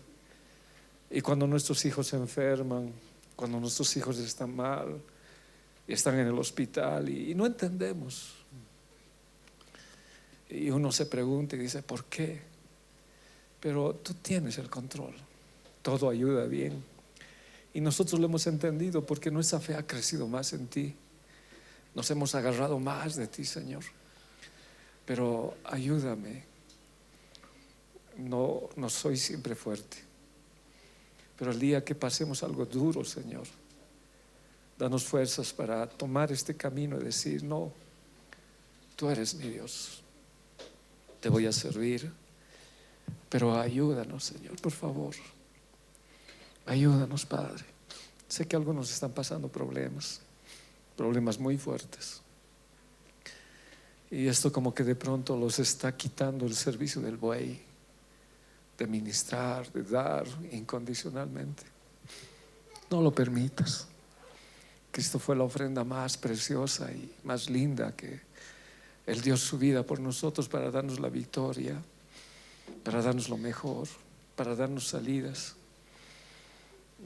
Y cuando nuestros hijos se enferman, cuando nuestros hijos están mal y están en el hospital y no entendemos, y uno se pregunta y dice, ¿por qué? Pero tú tienes el control, todo ayuda bien. Y nosotros lo hemos entendido porque nuestra fe ha crecido más en ti. Nos hemos agarrado más de ti, Señor. Pero ayúdame. No soy siempre fuerte, pero el día que pasemos algo duro, Señor, danos fuerzas para tomar este camino y decir, no, tú eres mi Dios, te voy a servir. Pero ayúdanos, Señor, por favor. Ayúdanos, Padre. Sé que algunos están pasando problemas muy fuertes, y esto como que de pronto los está quitando el servicio del buey, de ministrar, de dar incondicionalmente. No lo permitas. Cristo fue la ofrenda más preciosa y más linda, que Él dio su vida por nosotros para darnos la victoria, para darnos lo mejor, para darnos salidas.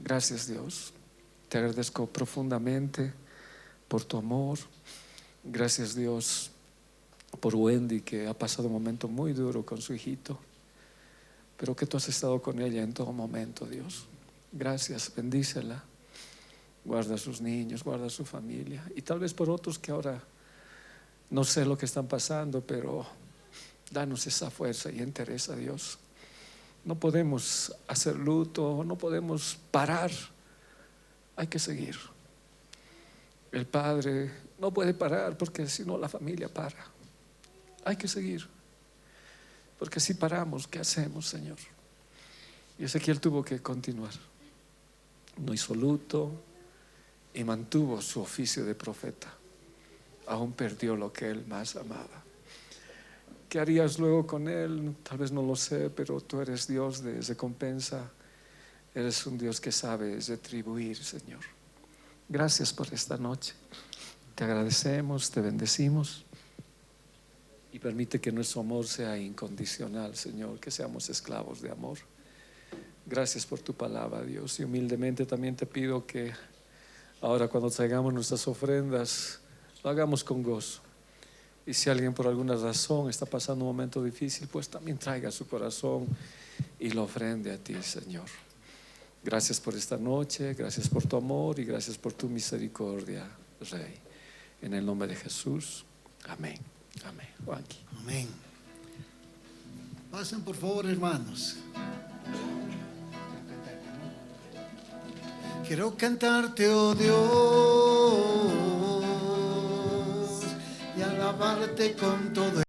Gracias, Dios. Te agradezco profundamente por tu amor. Gracias, Dios, por Wendy, que ha pasado un momento muy duro con su hijito, pero que tú has estado con ella en todo momento, Dios. Gracias, bendícela, guarda a sus niños, guarda a su familia, y tal vez por otros que ahora no sé lo que están pasando, pero danos esa fuerza y entereza, Dios. No podemos hacer luto, no podemos parar, hay que seguir. El padre no puede parar porque si no la familia para. Hay que seguir, porque si paramos, ¿qué hacemos, Señor? Y Ezequiel tuvo que continuar. No hizo luto y mantuvo su oficio de profeta. Aún perdió lo que él más amaba. ¿Qué harías luego con él? Tal vez no lo sé, pero tú eres Dios de recompensa. Eres un Dios que sabe retribuir, Señor. Gracias por esta noche. Te agradecemos, te bendecimos. Y permite que nuestro amor sea incondicional, Señor, que seamos esclavos de amor. Gracias por tu palabra, Dios. Y humildemente también te pido que ahora, cuando traigamos nuestras ofrendas, lo hagamos con gozo. Y si alguien por alguna razón está pasando un momento difícil, pues también traiga su corazón y lo ofrende a ti, Señor. Gracias por esta noche, gracias por tu amor y gracias por tu misericordia, Rey. En el nombre de Jesús, amén. Amén. Juanqui. Amén. Pasen por favor, hermanos. Quiero cantarte, oh Dios, y alabarte con todo